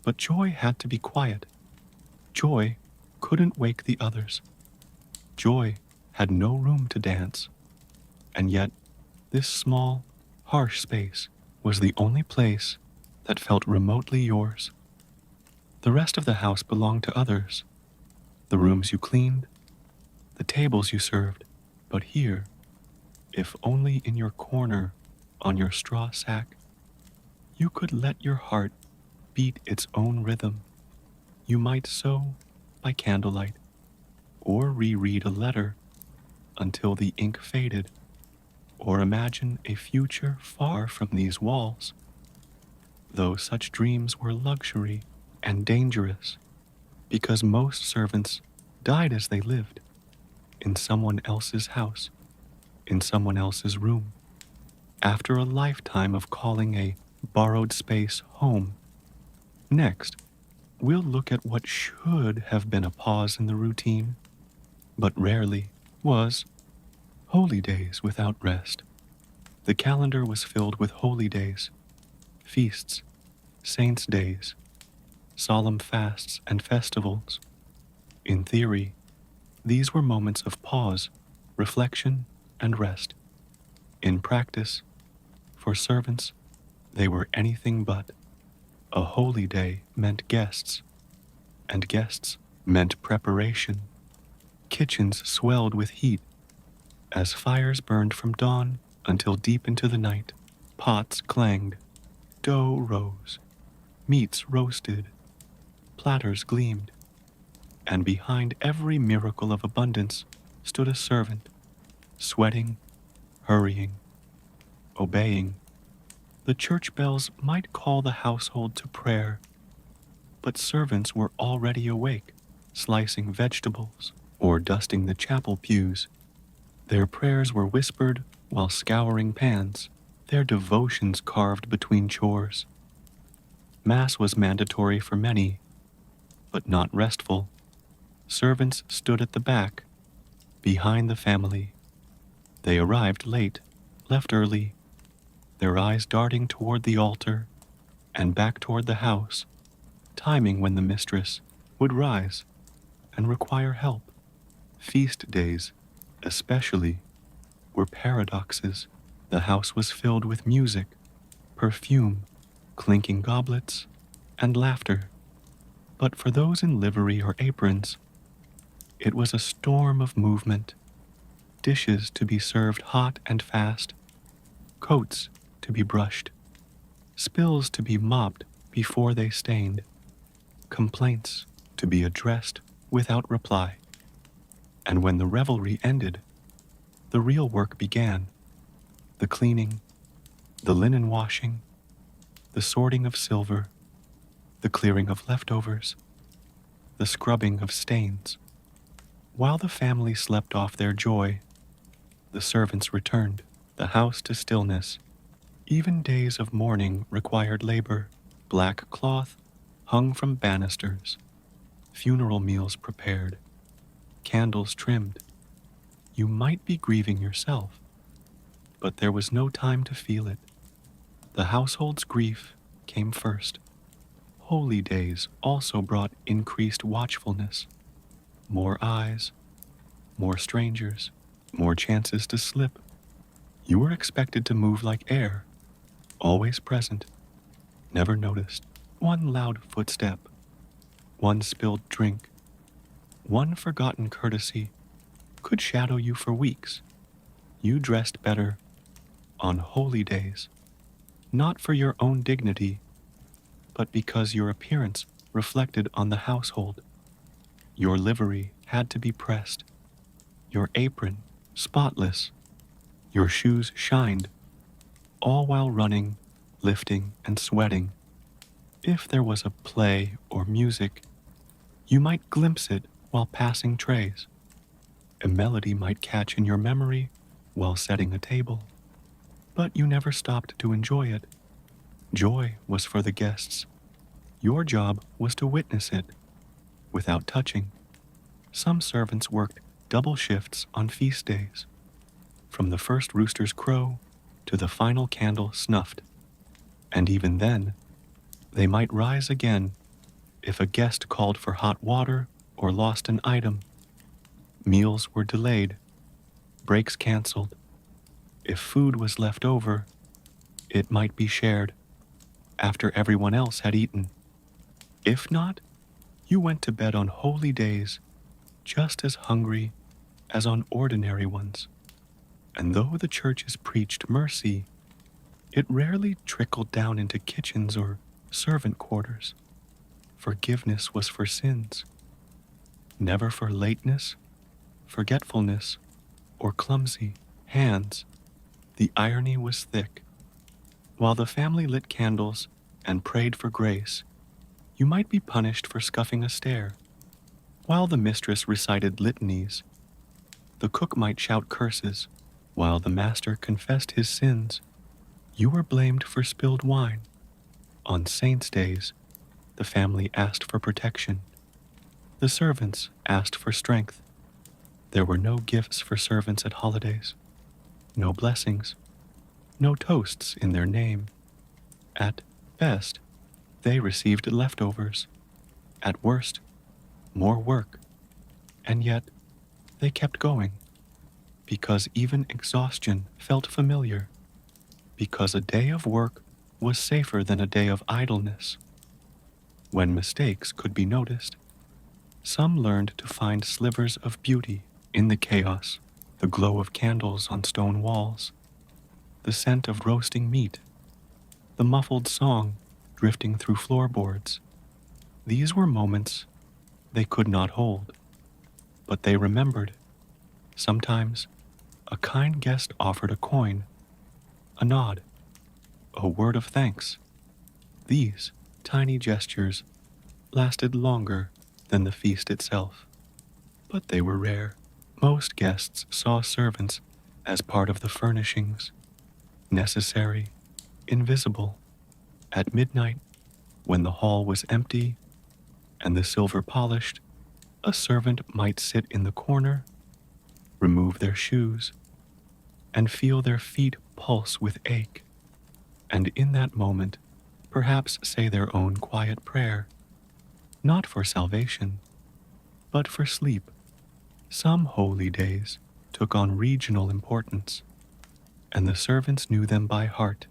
But joy had to be quiet. Joy couldn't wake the others. Joy had no room to dance. And yet, this small, harsh space was the only place that felt remotely yours. The rest of the house belonged to others. The rooms you cleaned, the tables you served. But here, if only in your corner on your straw sack, you could let your heart beat its own rhythm. You might sew by candlelight or reread a letter until the ink faded, or imagine a future far from these walls. Though such dreams were luxury and dangerous, because most servants died as they lived, in someone else's house, in someone else's room, after a lifetime of calling a borrowed space home. Next, we'll look at what should have been a pause in the routine, but rarely was: holy days without rest. The calendar was filled with holy days, feasts, saints' days, solemn fasts and festivals. In theory, these were moments of pause, reflection, and rest. In practice, for servants, they were anything but. A holy day meant guests, and guests meant preparation. Kitchens swelled with heat as fires burned from dawn until deep into the night. Pots clanged, dough rose, meats roasted, platters gleamed, and behind every miracle of abundance stood a servant, sweating, hurrying, obeying. The church bells might call the household to prayer, but servants were already awake, slicing vegetables or dusting the chapel pews. Their prayers were whispered while scouring pans, their devotions carved between chores. Mass was mandatory for many, but not restful. Servants stood at the back, behind the family. They arrived late, left early, their eyes darting toward the altar and back toward the house, timing when the mistress would rise and require help. Feast days, especially, were paradoxes. The house was filled with music, perfume, clinking goblets, and laughter. But for those in livery or aprons, it was a storm of movement. Dishes to be served hot and fast, coats to be brushed, spills to be mopped before they stained, complaints to be addressed without reply. And when the revelry ended, the real work began: the cleaning, the linen washing, the sorting of silver, the clearing of leftovers, the scrubbing of stains. While the family slept off their joy, the servants returned the house to stillness. Even days of mourning required labor. Black cloth hung from banisters, funeral meals prepared, candles trimmed. You might be grieving yourself, but there was no time to feel it. The household's grief came first. Holy days also brought increased watchfulness. More eyes, more strangers, more chances to slip. You were expected to move like air, always present, never noticed. One loud footstep, one spilled drink, one forgotten courtesy could shadow you for weeks. You dressed better on holy days, not for your own dignity, but because your appearance reflected on the household. Your livery had to be pressed, your apron spotless, your shoes shined, all while running, lifting, and sweating. If there was a play or music, you might glimpse it while passing trays. A melody might catch in your memory while setting a table, but you never stopped to enjoy it. Joy was for the guests, Your job was to witness it without touching. Some servants worked double shifts on feast days, from the first rooster's crow to the final candle snuffed. And even then, they might rise again if a guest called for hot water or lost an item. Meals were delayed, breaks canceled. If food was left over, it might be shared after everyone else had eaten. If not, you went to bed on holy days just as hungry as on ordinary ones. And though the churches preached mercy, it rarely trickled down into kitchens or servant quarters. Forgiveness was for sins, never for lateness, forgetfulness, or clumsy hands. The irony was thick. While the family lit candles and prayed for grace, you might be punished for scuffing a stair. While the mistress recited litanies, the cook might shout curses. While the master confessed his sins, you were blamed for spilled wine. On saints' days, the family asked for protection. The servants asked for strength. There were no gifts for servants at holidays, no blessings, no toasts in their name. At best, they received leftovers. At worst, more work. And yet, they kept going, because even exhaustion felt familiar, because a day of work was safer than a day of idleness. When mistakes could be noticed, some learned to find slivers of beauty in the chaos, the glow of candles on stone walls, the scent of roasting meat, the muffled song drifting through floorboards. These were moments they could not hold, but they remembered. Sometimes, a kind guest offered a coin, a nod, a word of thanks. These tiny gestures lasted longer than the feast itself, but they were rare. Most guests saw servants as part of the furnishings, necessary, invisible. At midnight, when the hall was empty and the silver polished, a servant might sit in the corner, remove their shoes, and feel their feet pulse with ache, and in that moment, perhaps say their own quiet prayer, not for salvation, but for sleep. Some holy days took on regional importance, and the servants knew them by heart.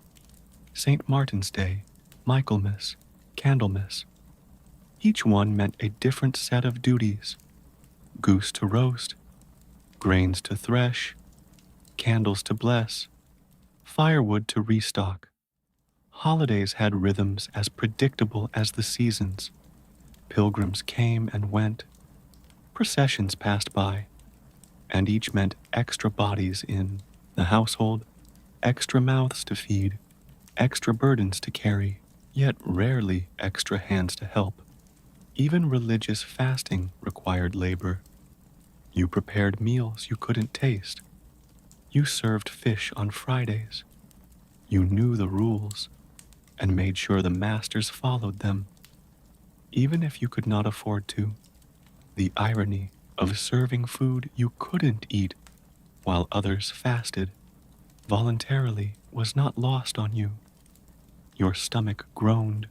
St. Martin's Day, Michaelmas, Candlemas. Each one meant a different set of duties: goose to roast, grains to thresh, candles to bless, firewood to restock. Holidays had rhythms as predictable as the seasons. Pilgrims came and went, processions passed by, and each meant extra bodies in the household, extra mouths to feed, extra burdens to carry, yet rarely extra hands to help. Even religious fasting required labor. You prepared meals you couldn't taste. You served fish on Fridays. You knew the rules and made sure the masters followed them, even if you could not afford to. The irony of serving food you couldn't eat while others fasted voluntarily was not lost on you. Your stomach groaned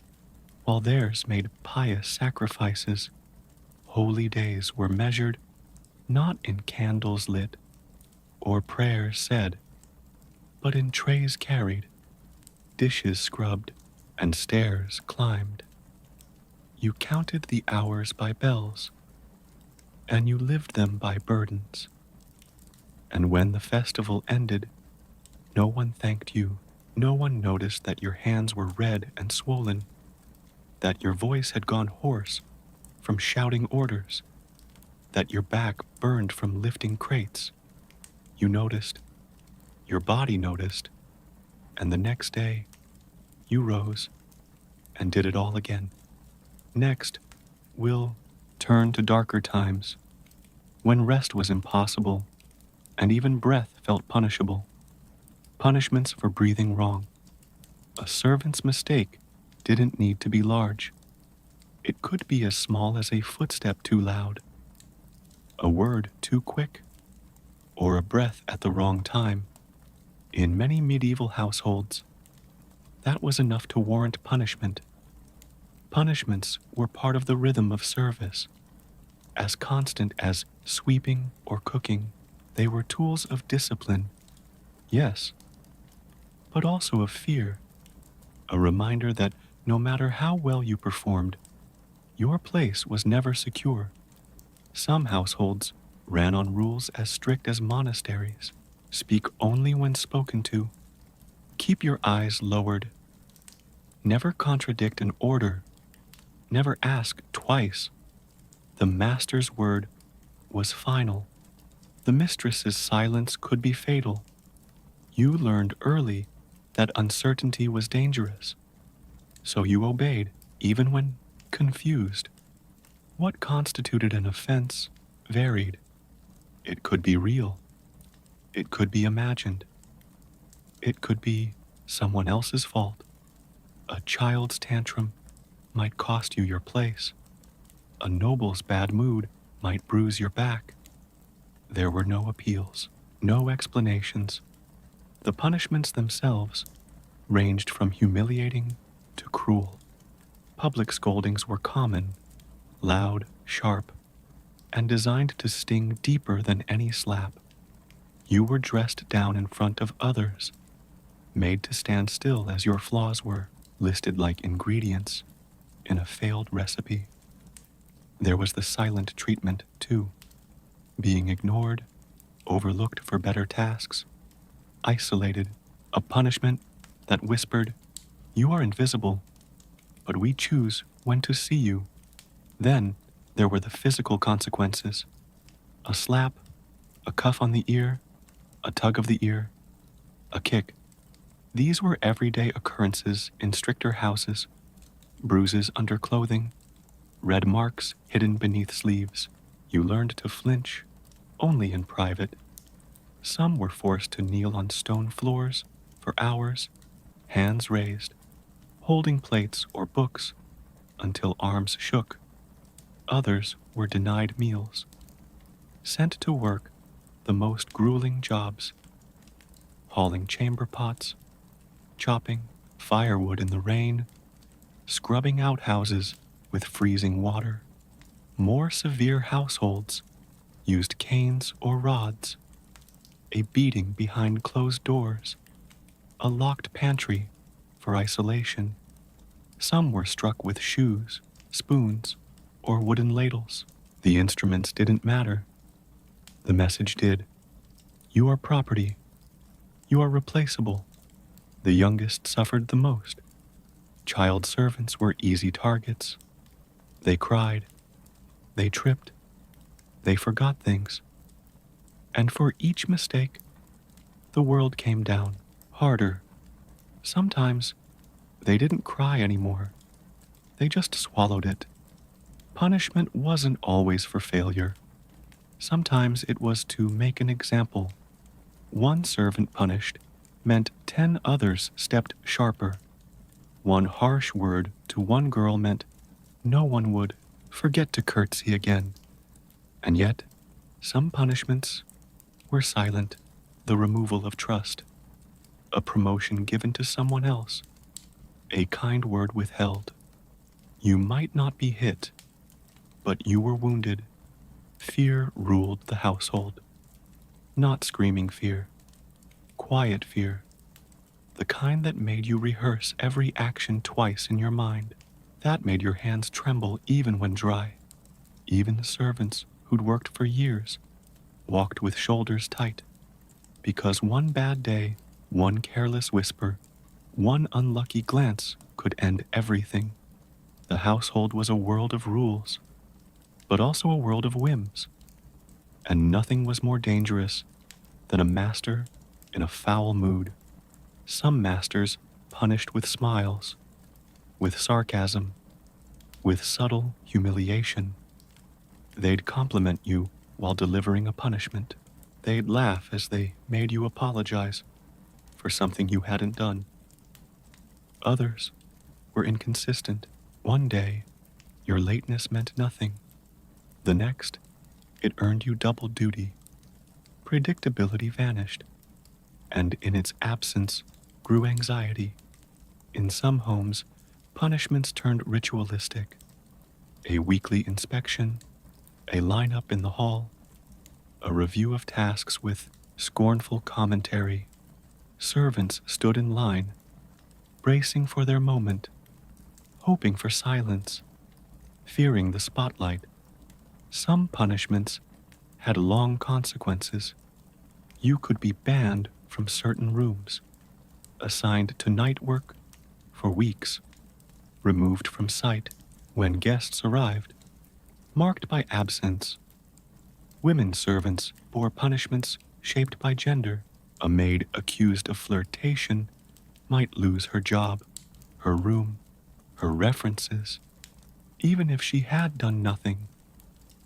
while theirs made pious sacrifices. Holy days were measured not in candles lit or prayers said, but in trays carried, dishes scrubbed, and stairs climbed. You counted the hours by bells, and you lived them by burdens. And when the festival ended, no one thanked you. No one noticed that your hands were red and swollen, that your voice had gone hoarse from shouting orders, that your back burned from lifting crates. You noticed, your body noticed, and the next day, you rose and did it all again. Next, we'll turn to darker times, when rest was impossible, and even breath felt punishable. Punishments for breathing wrong. A servant's mistake didn't need to be large. It could be as small as a footstep too loud, a word too quick, or a breath at the wrong time. In many medieval households, that was enough to warrant punishment. Punishments were part of the rhythm of service, as constant as sweeping or cooking. They were tools of discipline, yes, but also of fear, a reminder that no matter how well you performed, your place was never secure. Some households ran on rules as strict as monasteries. Speak only when spoken to. Keep your eyes lowered. Never contradict an order. Never ask twice. The master's word was final. The mistress's silence could be fatal. You learned early that uncertainty was dangerous, so you obeyed even when confused. What constituted an offense varied. It could be real. It could be imagined. It could be someone else's fault. A child's tantrum might cost you your place. A noble's bad mood might bruise your back. There were no appeals, no explanations. The punishments themselves ranged from humiliating to cruel. Public scoldings were common, loud, sharp, and designed to sting deeper than any slap. You were dressed down in front of others, made to stand still as your flaws were listed like ingredients in a failed recipe. There was the silent treatment, too, being ignored, overlooked for better tasks, isolated, a punishment that whispered, "You are invisible, but we choose when to see you." Then there were the physical consequences, a slap, a cuff on the ear, a tug of the ear, a kick. These were everyday occurrences in stricter houses, bruises under clothing, red marks hidden beneath sleeves. You learned to flinch only in private. Some were forced to kneel on stone floors for hours, hands raised, holding plates or books until arms shook. Others were denied meals, sent to work the most grueling jobs, hauling chamber pots, chopping firewood in the rain, scrubbing outhouses with freezing water. More severe households used canes or rods, a beating behind closed doors, a locked pantry for isolation. Some were struck with shoes, spoons, or wooden ladles. The instruments didn't matter. The message did. You are property. You are replaceable. The youngest suffered the most. Child servants were easy targets. They cried. They tripped. They forgot things. And for each mistake, the world came down harder. Sometimes they didn't cry anymore. They just swallowed it. Punishment wasn't always for failure. Sometimes it was to make an example. One servant punished meant 10 others stepped sharper. One harsh word to one girl meant no one would forget to curtsy again. And yet, some punishments were silent, the removal of trust, a promotion given to someone else, a kind word withheld. You might not be hit, but you were wounded. Fear ruled the household. Not screaming fear, quiet fear, the kind that made you rehearse every action twice in your mind. That made your hands tremble even when dry. Even the servants who'd worked for years walked with shoulders tight, because one bad day, one careless whisper, one unlucky glance could end everything. The household was a world of rules, but also a world of whims, and nothing was more dangerous than a master in a foul mood. Some masters punished with smiles, with sarcasm, with subtle humiliation. They'd compliment you while delivering a punishment. They'd laugh as they made you apologize for something you hadn't done. Others were inconsistent. One day, your lateness meant nothing. The next, it earned you double duty. Predictability vanished, and in its absence grew anxiety. In some homes, punishments turned ritualistic. A weekly inspection, a lineup in the hall, a review of tasks with scornful commentary. Servants stood in line, bracing for their moment, hoping for silence, fearing the spotlight. Some punishments had long consequences. You could be banned from certain rooms, assigned to night work for weeks, removed from sight when guests arrived, marked by absence. Women servants bore punishments shaped by gender. A maid accused of flirtation might lose her job, her room, her references. Even if she had done nothing,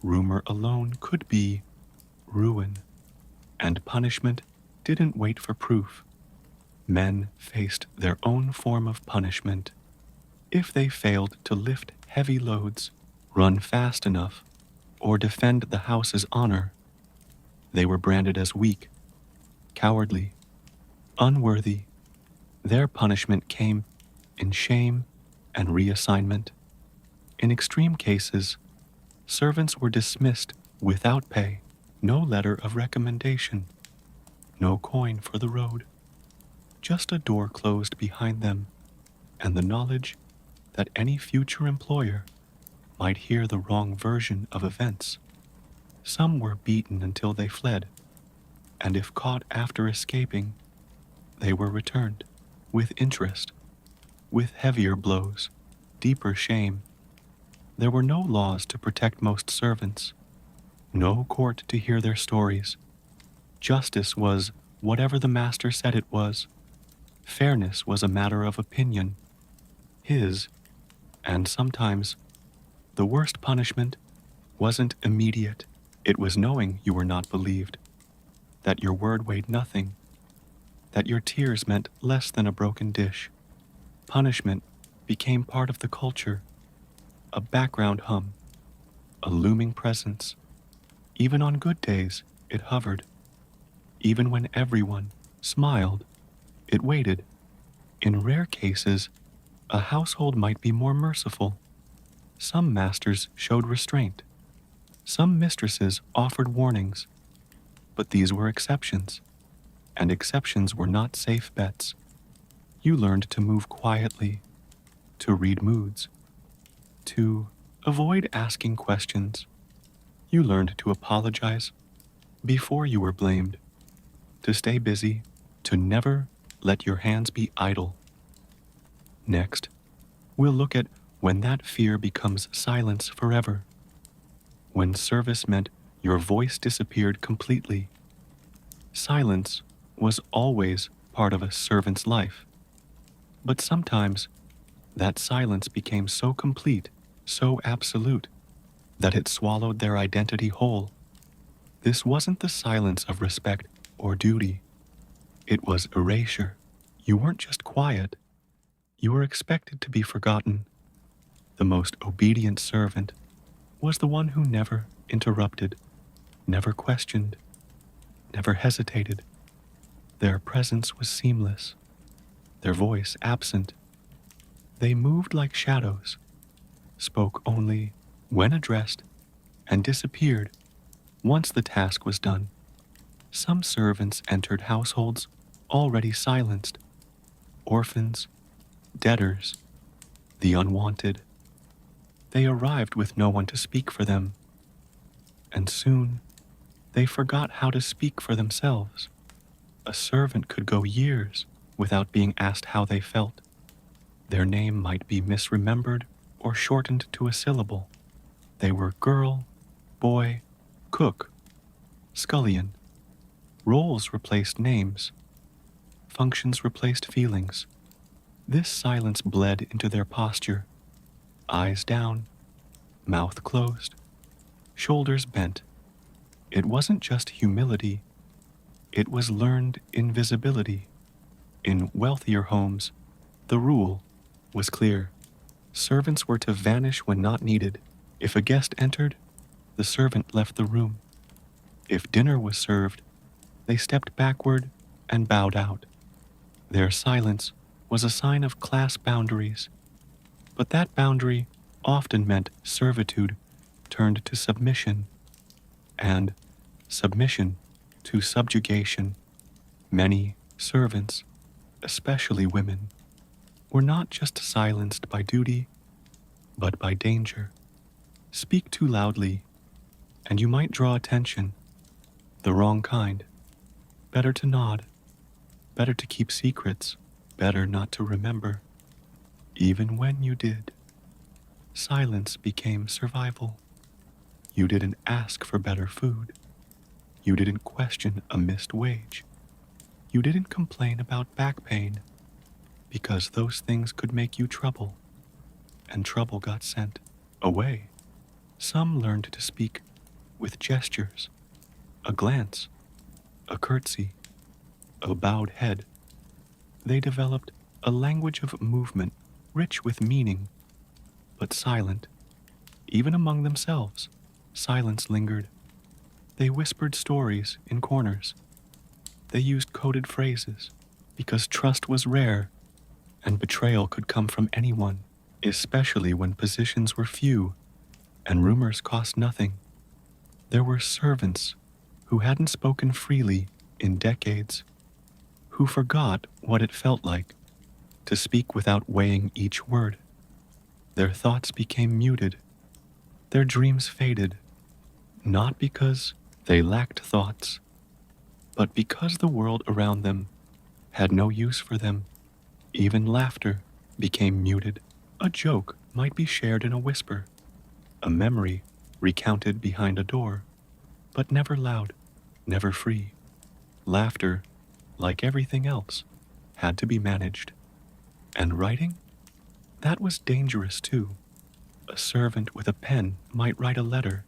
rumor alone could be ruin, and punishment didn't wait for proof. Men faced their own form of punishment. If they failed to lift heavy loads, run fast enough, or defend the house's honor, they were branded as weak, cowardly, unworthy. Their punishment came in shame and reassignment. In extreme cases, servants were dismissed without pay, no letter of recommendation, no coin for the road, just a door closed behind them, and the knowledge that any future employer might hear the wrong version of events. Some were beaten until they fled, and if caught after escaping, they were returned with interest, with heavier blows, deeper shame. There were no laws to protect most servants, no court to hear their stories. Justice was whatever the master said it was. Fairness was a matter of opinion, his, and sometimes the worst punishment wasn't immediate. It was knowing you were not believed, that your word weighed nothing, that your tears meant less than a broken dish. Punishment became part of the culture, a background hum, a looming presence. Even on good days, it hovered. Even when everyone smiled, it waited. In rare cases, a household might be more merciful. Some masters showed restraint. Some mistresses offered warnings. But these were exceptions, and exceptions were not safe bets. You learned to move quietly, to read moods, to avoid asking questions. You learned to apologize before you were blamed, to stay busy, to never let your hands be idle. Next, we'll look at when that fear becomes silence forever, when service meant your voice disappeared completely. Silence was always part of a servant's life, but sometimes that silence became so complete, so absolute, that it swallowed their identity whole. This wasn't the silence of respect or duty. It was erasure. You weren't just quiet. You were expected to be forgotten. The most obedient servant was the one who never interrupted, never questioned, never hesitated. Their presence was seamless, their voice absent. They moved like shadows, spoke only when addressed, and disappeared once the task was done. Some servants entered households already silenced, orphans, debtors, the unwanted. They arrived with no one to speak for them, and soon they forgot how to speak for themselves. A servant could go years without being asked how they felt. Their name might be misremembered or shortened to a syllable. They were girl, boy, cook, scullion. Roles replaced names. Functions replaced feelings. This silence bled into their posture. Eyes down, mouth closed, shoulders bent. It wasn't just humility. It was learned invisibility. In wealthier homes, the rule was clear. Servants were to vanish when not needed. If a guest entered, the servant left the room. If dinner was served, they stepped backward and bowed out. Their silence was a sign of class boundaries, but that boundary often meant servitude turned to submission, and submission to subjugation. Many servants, especially women, were not just silenced by duty, but by danger. Speak too loudly, and you might draw attention, the wrong kind. Better to nod, better to keep secrets, better not to remember. Even when you did, silence became survival. You didn't ask for better food. You didn't question a missed wage. You didn't complain about back pain, because those things could make you trouble, and trouble got sent away. Some learned to speak with gestures, a glance, a curtsy, a bowed head. They developed a language of movement rich with meaning, but silent. Even among themselves, silence lingered. They whispered stories in corners. They used coded phrases because trust was rare and betrayal could come from anyone, especially when positions were few and rumors cost nothing. There were servants who hadn't spoken freely in decades, who forgot what it felt like to speak without weighing each word. Their thoughts became muted, their dreams faded, not because they lacked thoughts, but because the world around them had no use for them. Even laughter became muted. A joke might be shared in a whisper, a memory recounted behind a door, but never loud, never free. Laughter, like everything else, had to be managed. And writing? That was dangerous too. A servant with a pen might write a letter,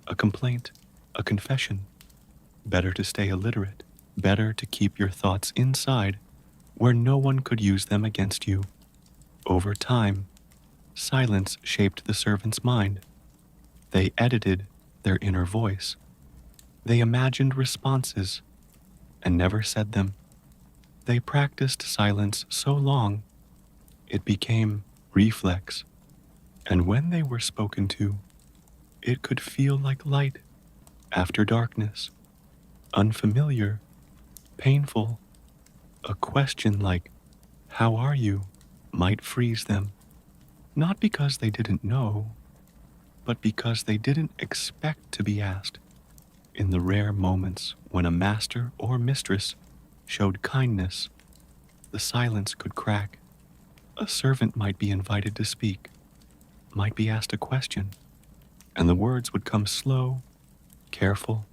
a complaint, a confession. Better to stay illiterate, better to keep your thoughts inside where no one could use them against you. Over time, silence shaped the servant's mind. They edited their inner voice. They imagined responses and never said them. They practiced silence so long, it became reflex. And when they were spoken to, it could feel like light after darkness, unfamiliar, painful. A question like, "How are you?" might freeze them, not because they didn't know, but because they didn't expect to be asked. In the rare moments when a master or mistress showed kindness, the silence could crack. A servant might be invited to speak, might be asked a question, and the words would come slow, careful,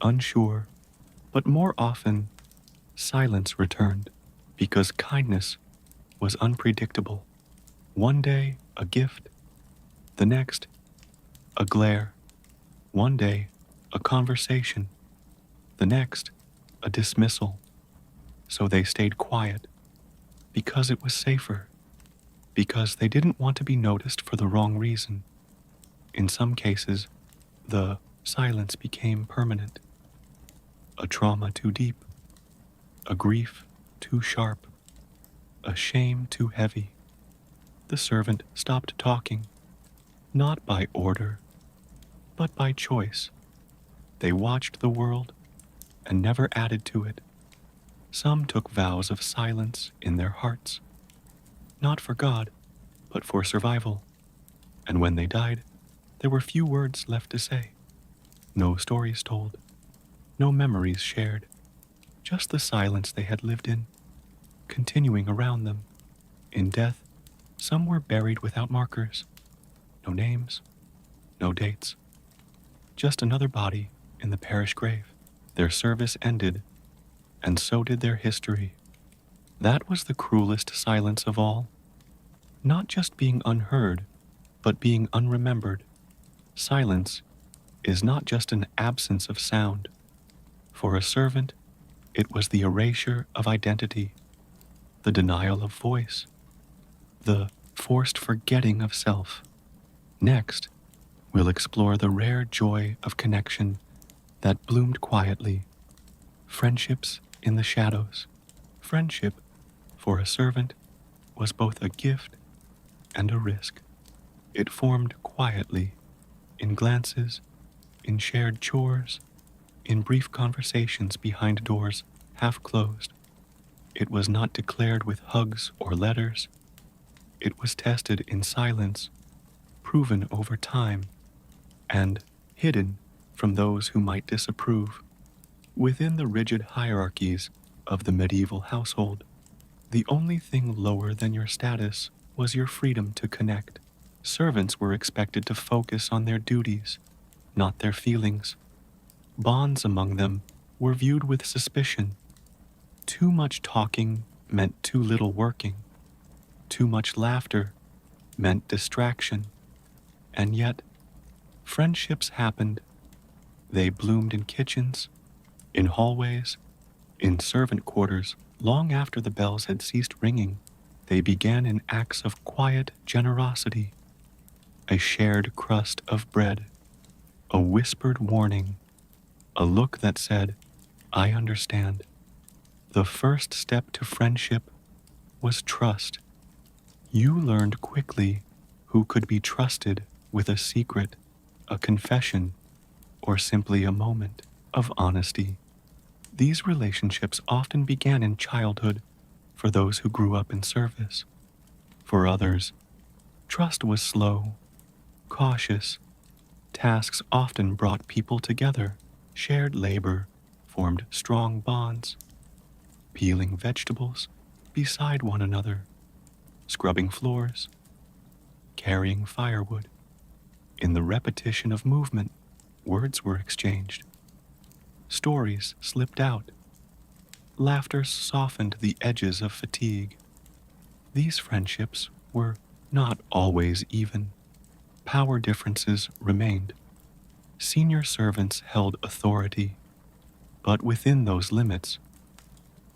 unsure, but more often, silence returned because kindness was unpredictable. One day, a gift, the next, a glare. One day, a conversation, the next, a dismissal. So they stayed quiet because it was safer, because they didn't want to be noticed for the wrong reason. In some cases, the silence became permanent. A trauma too deep, a grief too sharp, a shame too heavy. The servant stopped talking, not by order, but by choice. They watched the world and never added to it. Some took vows of silence in their hearts, not for God, but for survival. And when they died, there were few words left to say. No stories told, no memories shared, just the silence they had lived in, continuing around them. In death, some were buried without markers, no names, no dates, just another body in the parish grave. Their service ended, and so did their history. That was the cruelest silence of all. Not just being unheard, but being unremembered. Silence is not just an absence of sound. For a servant, it was the erasure of identity, the denial of voice, the forced forgetting of self. Next, we'll explore the rare joy of connection that bloomed quietly, friendships in the shadows. Friendship, for a servant, was both a gift and a risk. It formed quietly, in glances, in shared chores, in brief conversations behind doors half closed. It was not declared with hugs or letters. It was tested in silence, proven over time, and hidden from those who might disapprove. Within the rigid hierarchies of the medieval household, the only thing lower than your status was your freedom to connect. Servants were expected to focus on their duties, not their feelings. Bonds among them were viewed with suspicion. Too much talking meant too little working. Too much laughter meant distraction. And yet, friendships happened. They bloomed in kitchens, in hallways, in servant quarters. Long after the bells had ceased ringing, they began in acts of quiet generosity. A shared crust of bread, a whispered warning, a look that said, "I understand." The first step to friendship was trust. You learned quickly who could be trusted with a secret, a confession, or simply a moment of honesty. These relationships often began in childhood for those who grew up in service. For others, trust was slow, cautious. Tasks often brought people together. Shared labor formed strong bonds. Peeling vegetables beside one another, scrubbing floors, carrying firewood. In the repetition of movement, words were exchanged. Stories slipped out. Laughter softened the edges of fatigue. These friendships were not always even. Power differences remained. Senior servants held authority, but within those limits,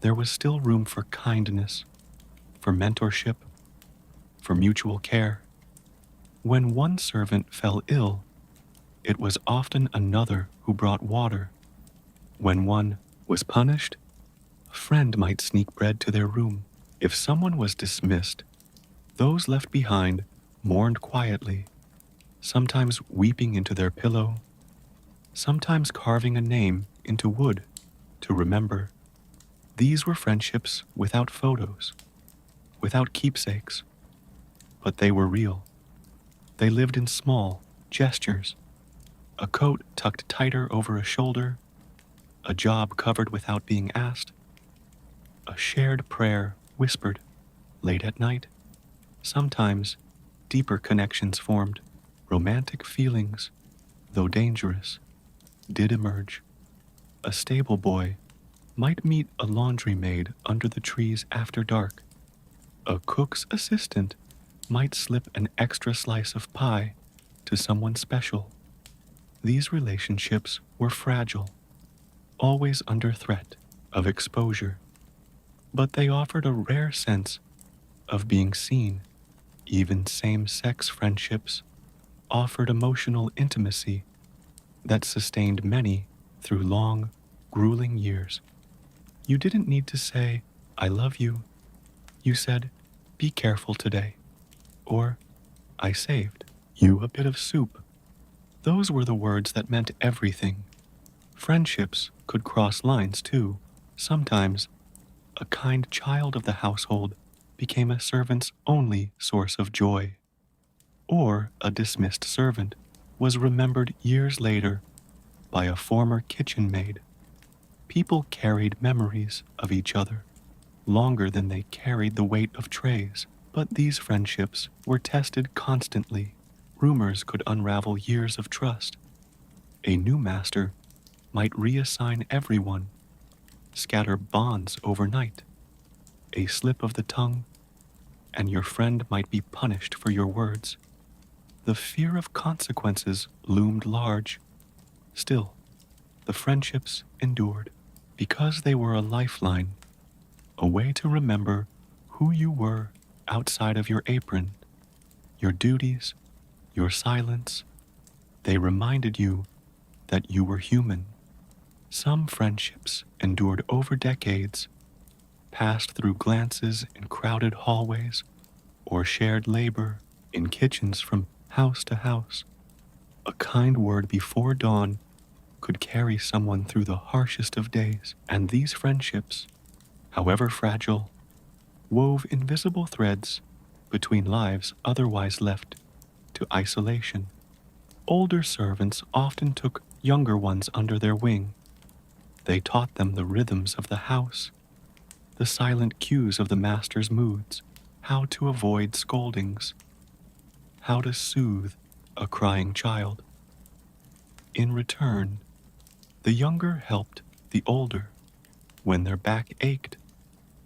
there was still room for kindness, for mentorship, for mutual care. When one servant fell ill, it was often another who brought water. When one was punished, a friend might sneak bread to their room. If someone was dismissed, those left behind mourned quietly, sometimes weeping into their pillow, sometimes carving a name into wood to remember. These were friendships without photos, without keepsakes, but they were real. They lived in small gestures, a coat tucked tighter over a shoulder, a job covered without being asked, a shared prayer whispered late at night. Sometimes deeper connections formed. Romantic feelings, though dangerous, did emerge. A stable boy might meet a laundry maid under the trees after dark. A cook's assistant might slip an extra slice of pie to someone special. These relationships were fragile, always under threat of exposure, but they offered a rare sense of being seen. Even same-sex friendships offered emotional intimacy that sustained many through long, grueling years. You didn't need to say, "I love you." You said, "Be careful today," or "I saved you a bit of soup." Those were the words that meant everything. Friendships could cross lines too. Sometimes a kind child of the household became a servant's only source of joy, or a dismissed servant was remembered years later by a former kitchen maid. People carried memories of each other longer than they carried the weight of trays, but these friendships were tested constantly. Rumors could unravel years of trust. A new master might reassign everyone, scatter bonds overnight. A slip of the tongue, and your friend might be punished for your words. The fear of consequences loomed large. Still, the friendships endured because they were a lifeline, a way to remember who you were outside of your apron. your duties, your silence. They reminded you that you were human. Some friendships endured over decades, passed through glances in crowded hallways, or shared labor in kitchens from house to house. A kind word before dawn could carry someone through the harshest of days, and these friendships, however fragile, wove invisible threads between lives otherwise left to isolation. Older servants often took younger ones under their wing. They taught them the rhythms of the house, the silent cues of the master's moods, how to avoid scoldings, how to soothe a crying child. In return, the younger helped the older when their back ached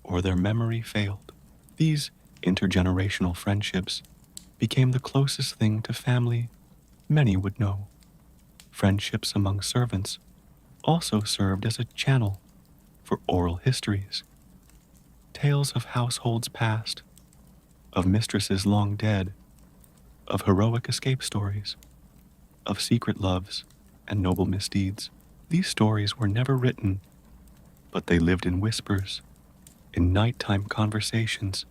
or their memory failed. These intergenerational friendships became the closest thing to family many would know. Friendships among servants also served as a channel for oral histories, tales of households past, of mistresses long dead, of heroic escape stories, of secret loves and noble misdeeds. These stories were never written, but they lived in whispers, in nighttime conversations,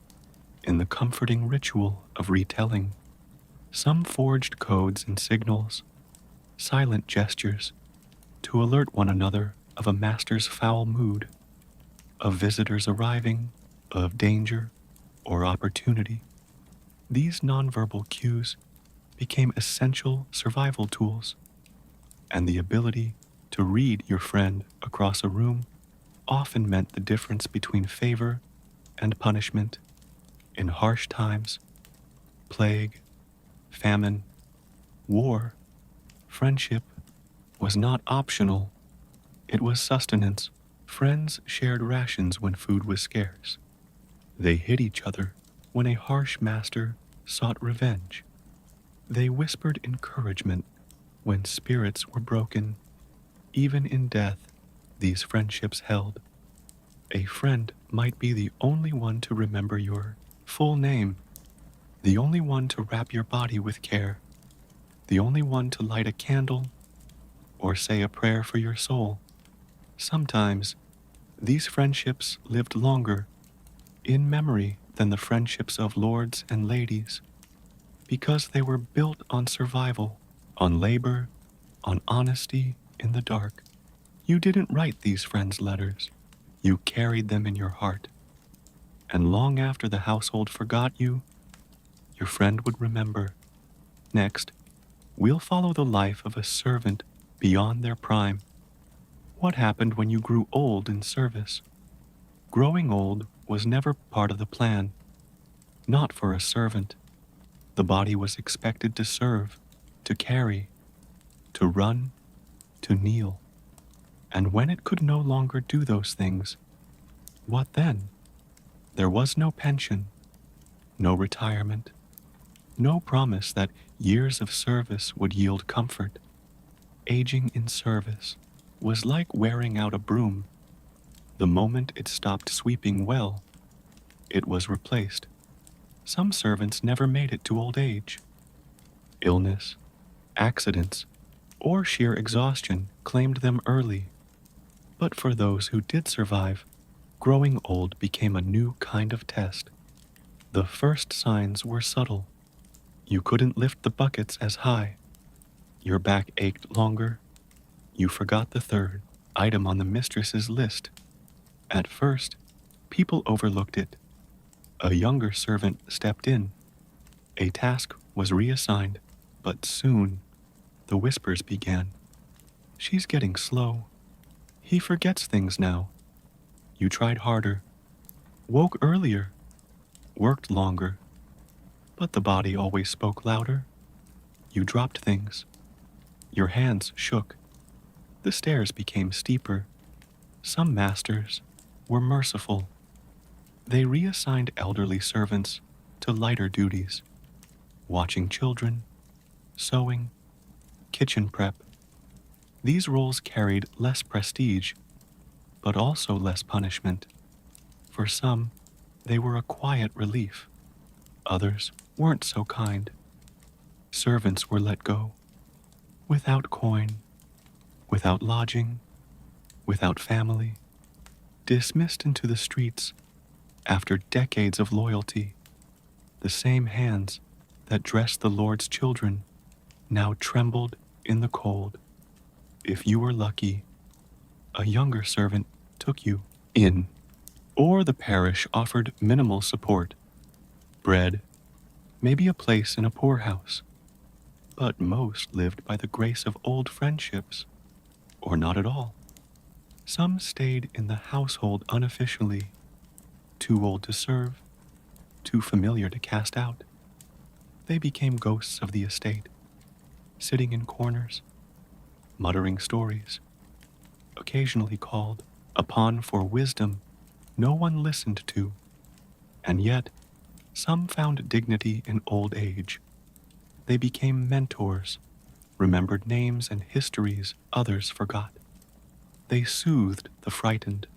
in the comforting ritual of retelling. Some forged codes and signals, silent gestures, to alert one another of a master's foul mood, of visitors arriving, of danger or opportunity. These nonverbal cues became essential survival tools, and the ability to read your friend across a room often meant the difference between favor and punishment in harsh times, plague, famine, war. Friendship was not optional, it was sustenance. Friends shared rations when food was scarce. They hid each other when a harsh master sought revenge. They whispered encouragement when spirits were broken. Even in death, these friendships held. A friend might be the only one to remember your full name, the only one to wrap your body with care, the only one to light a candle or say a prayer for your soul. Sometimes, these friendships lived longer in memory than the friendships of lords and ladies, because they were built on survival, on labor, on honesty in the dark. You didn't write these friends' letters. You carried them in your heart. And long after the household forgot you, your friend would remember. Next, we'll follow the life of a servant beyond their prime. What happened when you grew old in service? Growing old was never part of the plan. Not for a servant. The body was expected to serve, to carry, to run, to kneel. And when it could no longer do those things, what then? There was no pension, no retirement, no promise that years of service would yield comfort. Aging in service was like wearing out a broom. The moment it stopped sweeping well, it was replaced. Some servants never made it to old age. Illness, accidents, or sheer exhaustion claimed them early. But for those who did survive, growing old became a new kind of test. The first signs were subtle. You couldn't lift the buckets as high. Your back ached longer. You forgot the third item on the mistress's list. At first, people overlooked it. A younger servant stepped in. A task was reassigned, but soon the whispers began. She's getting slow. He forgets things now. You tried harder, woke earlier, worked longer, but the body always spoke louder. You dropped things. Your hands shook. The stairs became steeper. Some masters were merciful. They reassigned elderly servants to lighter duties, watching children, sewing, kitchen prep. These roles carried less prestige, but also less punishment. For some, they were a quiet relief. Others weren't so kind. Servants were let go, without coin, without lodging, without family, dismissed into the streets after decades of loyalty. The same hands that dressed the Lord's children now trembled in the cold. If you were lucky, a younger servant took you in, or the parish offered minimal support, bread, maybe a place in a poorhouse. But most lived by the grace of old friendships, or not at all. Some stayed in the household unofficially, too old to serve, too familiar to cast out. They became ghosts of the estate, sitting in corners, muttering stories, occasionally called upon for wisdom no one listened to, and yet some found dignity in old age. They became mentors, remembered names and histories others forgot. They soothed the frightened,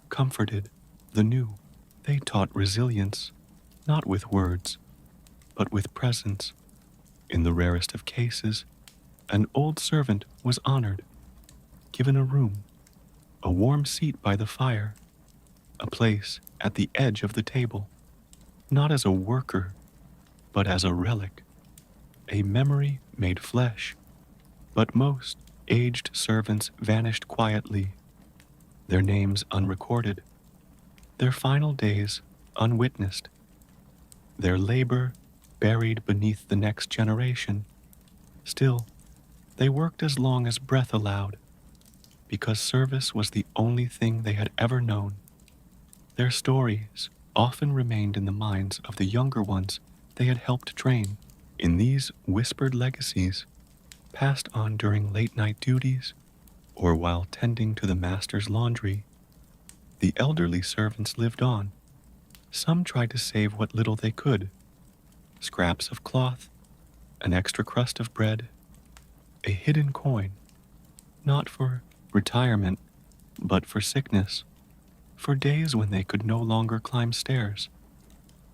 comforted the new. They taught resilience, not with words, but with presence. In the rarest of cases, an old servant was honored, given a room, a warm seat by the fire, a place at the edge of the table, not as a worker, but as a relic, a memory made flesh. But most aged servants vanished quietly, their names unrecorded, their final days unwitnessed, their labor buried beneath the next generation. Still, they worked as long as breath allowed, because service was the only thing they had ever known. Their stories often remained in the minds of the younger ones they had helped train. In these whispered legacies, passed on during late-night duties or while tending to the master's laundry, the elderly servants lived on. Some tried to save what little they could: scraps of cloth, an extra crust of bread, a hidden coin, not for retirement, but for sickness, for days when they could no longer climb stairs.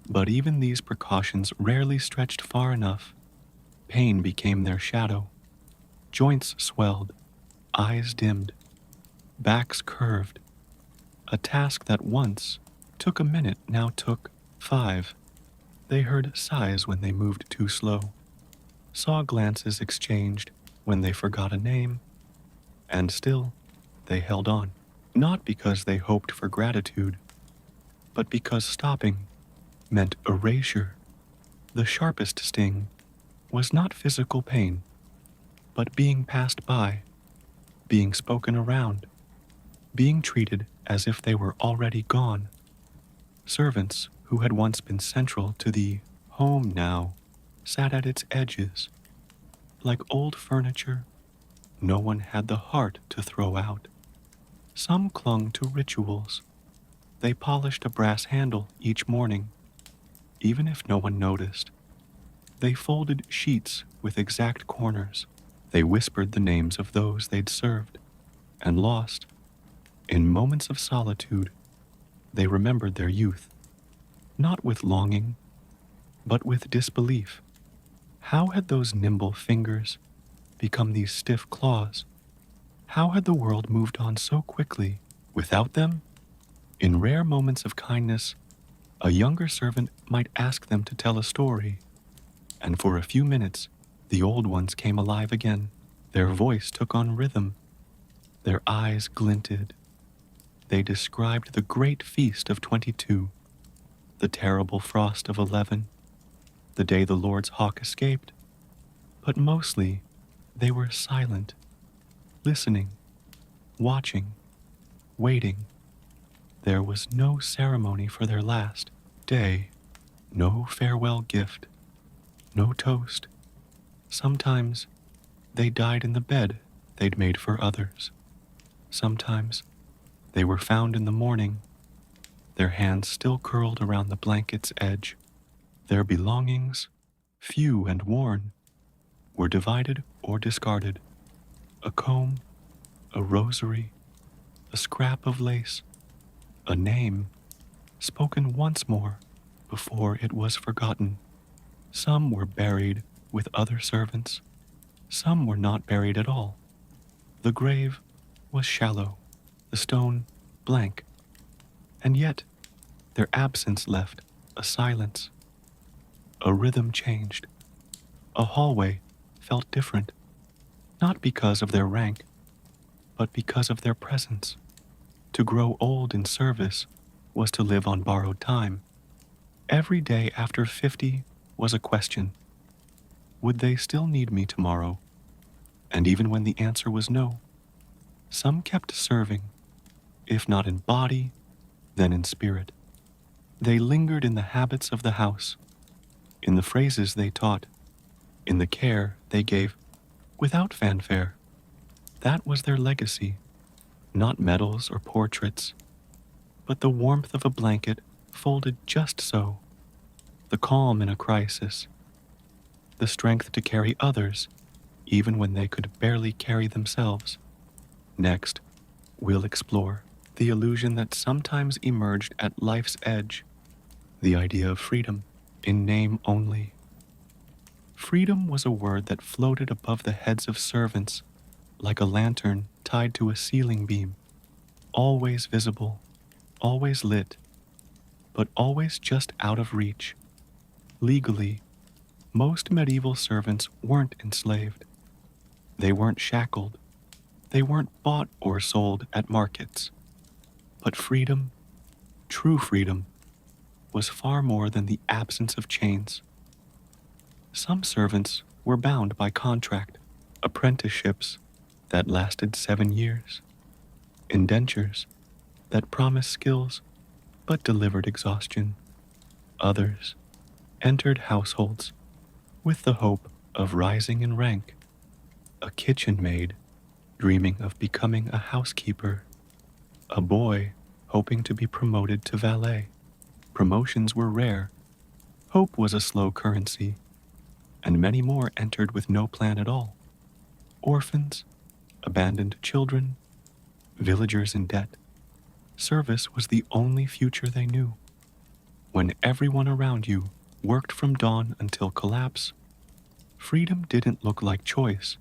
But even these precautions rarely stretched far enough. Pain became their shadow. Joints swelled, eyes dimmed, backs curved. A task that once took a minute now took 5. They heard sighs when they moved too slow, saw glances exchanged when they forgot a name, and still they held on, not because they hoped for gratitude, but because stopping meant erasure. The sharpest sting was not physical pain, but being passed by, being spoken around, being treated as if they were already gone. Servants who had once been central to the home now sat at its edges, like old furniture no one had the heart to throw out. Some clung to rituals. They polished a brass handle each morning, even if no one noticed. They folded sheets with exact corners. They whispered the names of those they'd served and lost. In moments of solitude, they remembered their youth, not with longing, but with disbelief. How had those nimble fingers become these stiff claws? How had the world moved on so quickly without them? In rare moments of kindness, a younger servant might ask them to tell a story, and for a few minutes, the old ones came alive again. Their voice took on rhythm. Their eyes glinted. They described the great feast of 22, the terrible frost of 11, the day the Lord's hawk escaped. But mostly, they were silent, listening, watching, waiting. There was no ceremony for their last day, no farewell gift, no toast. Sometimes they died in the bed they'd made for others. Sometimes they were found in the morning, their hands still curled around the blanket's edge. Their belongings, few and worn, were divided or discarded. A comb, a rosary, a scrap of lace, a name, spoken once more, before it was forgotten. Some were buried with other servants, some were not buried at all. The grave was shallow, the stone blank, and yet their absence left a silence. A rhythm changed. A hallway felt different, not because of their rank, but because of their presence. To grow old in service was to live on borrowed time. Every day after 50 was a question. Would they still need me tomorrow? And even when the answer was no, some kept serving, if not in body, then in spirit. They lingered in the habits of the house, in the phrases they taught, in the care they gave, without fanfare. That was their legacy, not medals or portraits, but the warmth of a blanket folded just so, the calm in a crisis, the strength to carry others even when they could barely carry themselves. Next, we'll explore the illusion that sometimes emerged at life's edge, the idea of freedom, in name only. Freedom was a word that floated above the heads of servants like a lantern tied to a ceiling beam, always visible, always lit, but always just out of reach. Legally, most medieval servants weren't enslaved. They weren't shackled. They weren't bought or sold at markets. But freedom, true freedom, was far more than the absence of chains. Some servants were bound by contract, apprenticeships that lasted 7 years, indentures that promised skills but delivered exhaustion. Others entered households with the hope of rising in rank, a kitchen maid dreaming of becoming a housekeeper, a boy hoping to be promoted to valet. Promotions were rare, hope was a slow currency, and many more entered with no plan at all. Orphans, abandoned children, villagers in debt. Service was the only future they knew. When everyone around you worked from dawn until collapse, freedom didn't look like choice.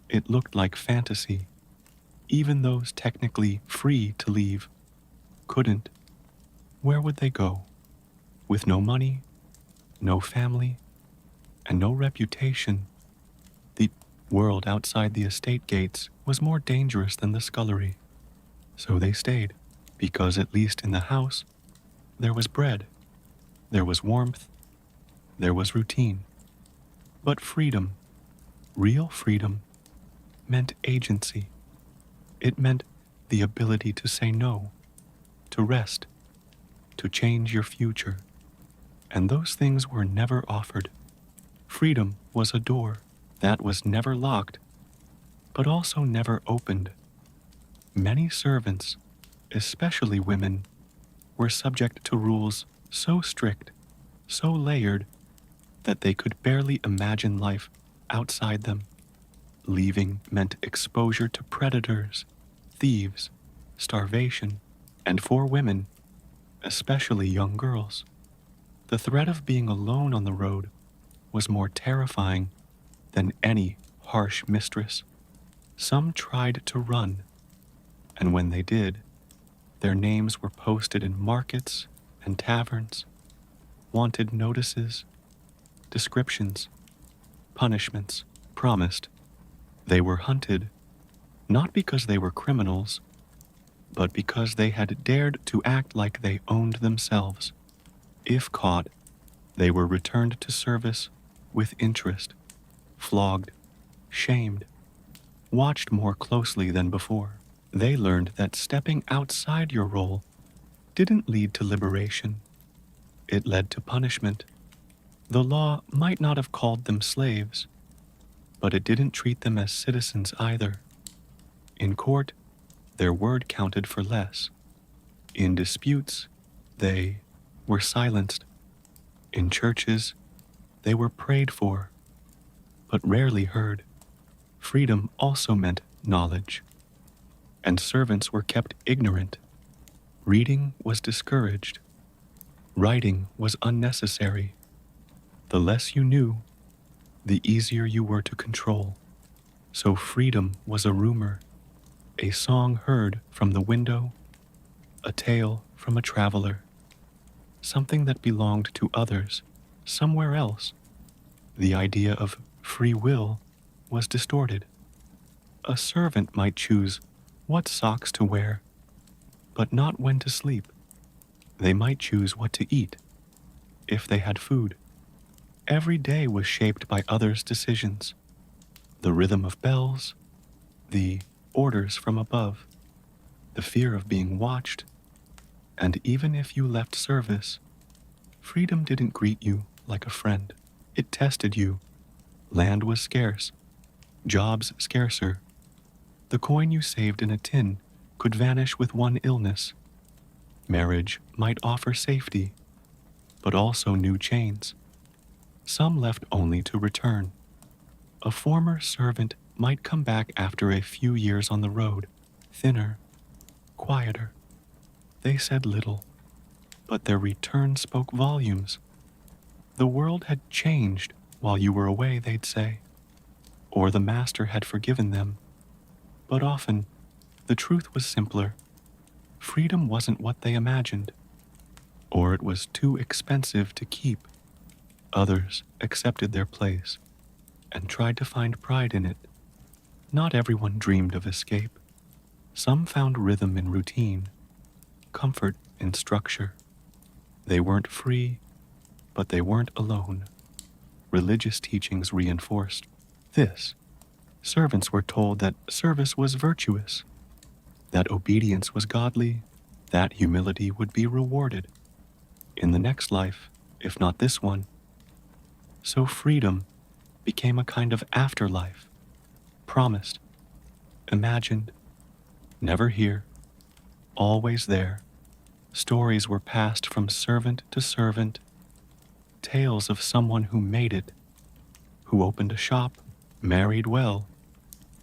It looked like fantasy. Even those technically free to leave couldn't. Where would they go? With no money, no family, and no reputation, the world outside the estate gates was more dangerous than the scullery. So they stayed, because at least in the house, there was bread, there was warmth, there was routine. But freedom, real freedom, meant agency. It meant the ability to say no, to rest, to change your future. And those things were never offered. Freedom was a door that was never locked, but also never opened. Many servants, especially women, were subject to rules so strict, so layered, that they could barely imagine life outside them. Leaving meant exposure to predators, thieves, starvation, and for women, especially young girls, the threat of being alone on the road was more terrifying than any harsh mistress. Some tried to run, and when they did, their names were posted in markets and taverns, wanted notices, descriptions, punishments promised. They were hunted, not because they were criminals, but because they had dared to act like they owned themselves. If caught, they were returned to service with interest, flogged, shamed, watched more closely than before. They learned that stepping outside your role didn't lead to liberation. It led to punishment. The law might not have called them slaves, but it didn't treat them as citizens either. In court, their word counted for less. In disputes, they were silenced. In churches, they were prayed for, but rarely heard. Freedom also meant knowledge, and servants were kept ignorant. Reading was discouraged. Writing was unnecessary. The less you knew, the easier you were to control. So freedom was a rumor, a song heard from the window, a tale from a traveler, something that belonged to others, somewhere else. The idea of free will was distorted. A servant might choose what socks to wear, but not when to sleep. They might choose what to eat, if they had food. Every day was shaped by others' decisions. The rhythm of bells, the orders from above, the fear of being watched, and even if you left service, freedom didn't greet you like a friend. It tested you. Land was scarce, jobs scarcer. The coin you saved in a tin could vanish with one illness. Marriage might offer safety, but also new chains. Some left only to return. A former servant might come back after a few years on the road, thinner, quieter. They said little, but their return spoke volumes. The world had changed while you were away, they'd say, or the master had forgiven them. But often, the truth was simpler. Freedom wasn't what they imagined, or it was too expensive to keep. Others accepted their place and tried to find pride in it. Not everyone dreamed of escape. Some found rhythm in routine, comfort in structure. They weren't free, but they weren't alone. Religious teachings reinforced this. Servants were told that service was virtuous, that obedience was godly, that humility would be rewarded in the next life, if not this one. So freedom became a kind of afterlife, promised, imagined, never here, always there. Stories were passed from servant to servant, tales of someone who made it, who opened a shop, married well,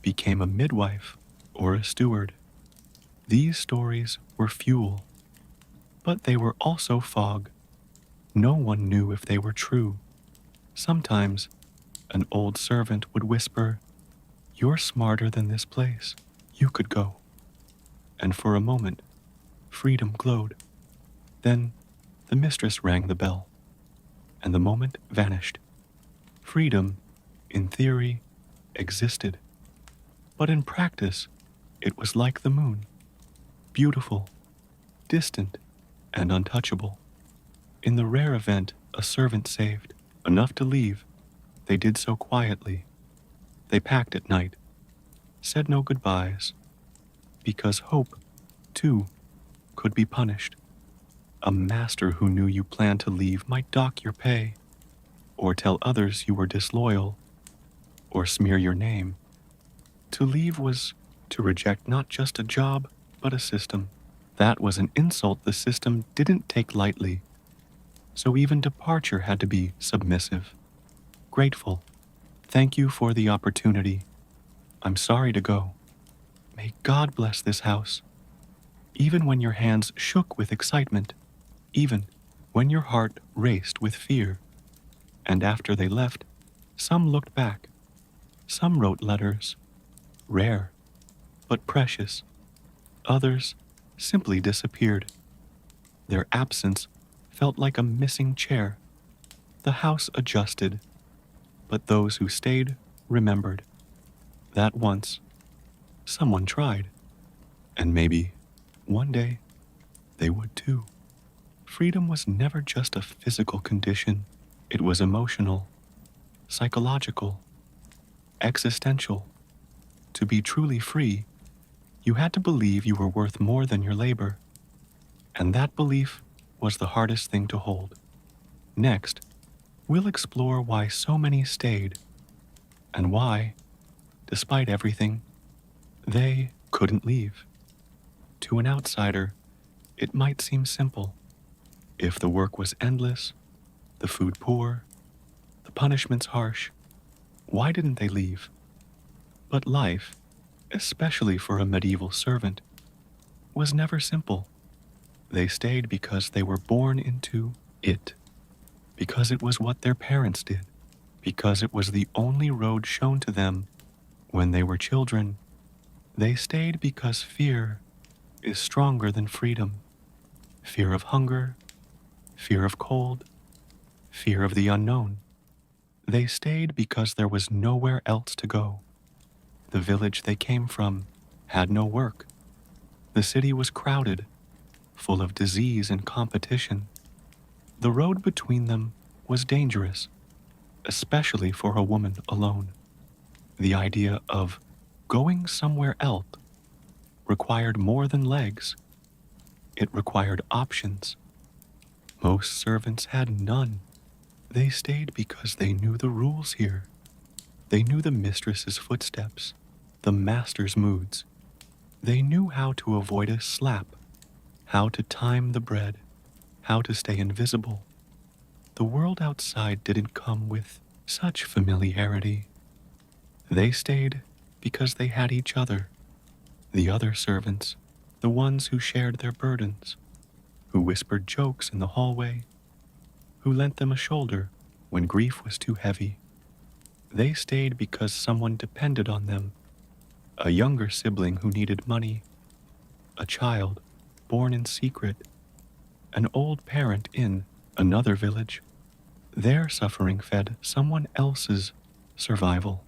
became a midwife or a steward. These stories were fuel, but they were also fog. No one knew if they were true. Sometimes an old servant would whisper, "You're smarter than this place. You could go." And for a moment, freedom glowed. Then the mistress rang the bell, and the moment vanished. Freedom, in theory, existed, but in practice, it was like the moon, beautiful, distant, and untouchable. In the rare event a servant saved enough to leave, they did so quietly. They packed at night, said no goodbyes, because hope, too, could be punished. A master who knew you planned to leave might dock your pay, or tell others you were disloyal, or smear your name. To leave was to reject not just a job, but a system. That was an insult the system didn't take lightly. So even departure had to be submissive, grateful. Thank you for the opportunity. I'm sorry to go. May God bless this house. Even when your hands shook with excitement, even when your heart raced with fear. And after they left, some looked back. Some wrote letters, rare, but precious. Others simply disappeared. Their absence felt like a missing chair. The house adjusted, but those who stayed remembered that once someone tried, and maybe one day they would too. Freedom was never just a physical condition. It was emotional, psychological, existential. To be truly free, you had to believe you were worth more than your labor, and that belief was the hardest thing to hold. Next, we'll explore why so many stayed, and why, despite everything, they couldn't leave. To an outsider, it might seem simple. If the work was endless, the food poor, the punishments harsh, why didn't they leave? But life, especially for a medieval servant, was never simple. They stayed because they were born into It, because it was what their parents did, because it was the only road shown to them when they were children. They stayed because fear is stronger than freedom. Fear of hunger, fear of cold, fear of the unknown. They stayed because there was nowhere else to go. The village they came from had no work. The city was crowded, full of disease and competition. The road between them was dangerous, especially for a woman alone. The idea of going somewhere else required more than legs. It required options. Most servants had none. They stayed because they knew the rules here. They knew the mistress's footsteps, the master's moods. They knew how to avoid a slap, how to time the bread, how to stay invisible. The world outside didn't come with such familiarity. They stayed because they had each other, the other servants, the ones who shared their burdens, who whispered jokes in the hallway, who lent them a shoulder when grief was too heavy. They stayed because someone depended on them, a younger sibling who needed money, a child born in secret, an old parent in another village. Their suffering fed someone else's survival.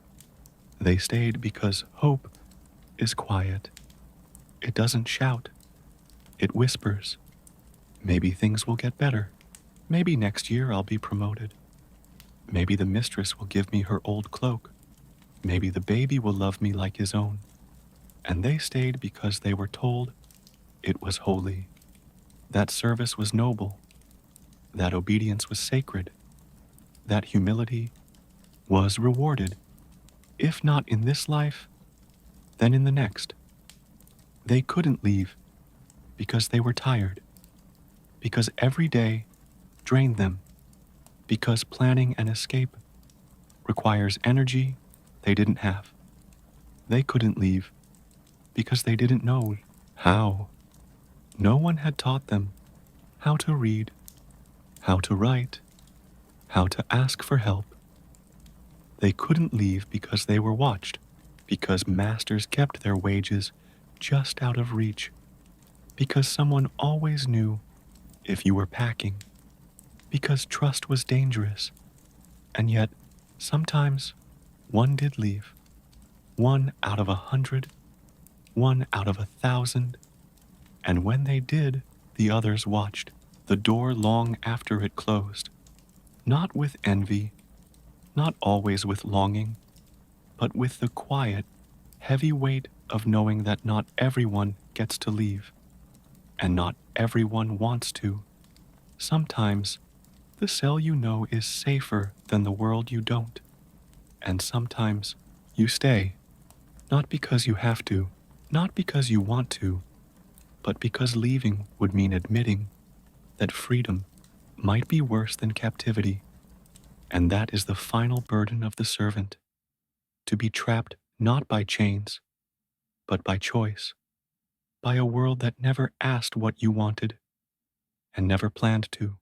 They stayed because hope is quiet. It doesn't shout. It whispers. Maybe things will get better. Maybe next year I'll be promoted. Maybe the mistress will give me her old cloak. Maybe the baby will love me like his own. And they stayed because they were told it was holy. That service was noble. That obedience was sacred. That humility was rewarded. If not in this life, then in the next. They couldn't leave because they were tired. Because every day drained them. Because planning an escape requires energy they didn't have. They couldn't leave because they didn't know how. No one had taught them how to read, how to write, how to ask for help. They couldn't leave because they were watched, because masters kept their wages just out of reach, because someone always knew if you were packing, because trust was dangerous. And yet, sometimes one did leave. 1 out of 100, 1 out of 1,000. And when they did, the others watched the door long after it closed, not with envy, not always with longing, but with the quiet, heavy weight of knowing that not everyone gets to leave, and not everyone wants to. Sometimes the cell you know is safer than the world you don't, and sometimes you stay, not because you have to, not because you want to, but because leaving would mean admitting that freedom might be worse than captivity, and that is the final burden of the servant, to be trapped not by chains, but by choice, by a world that never asked what you wanted and never planned to.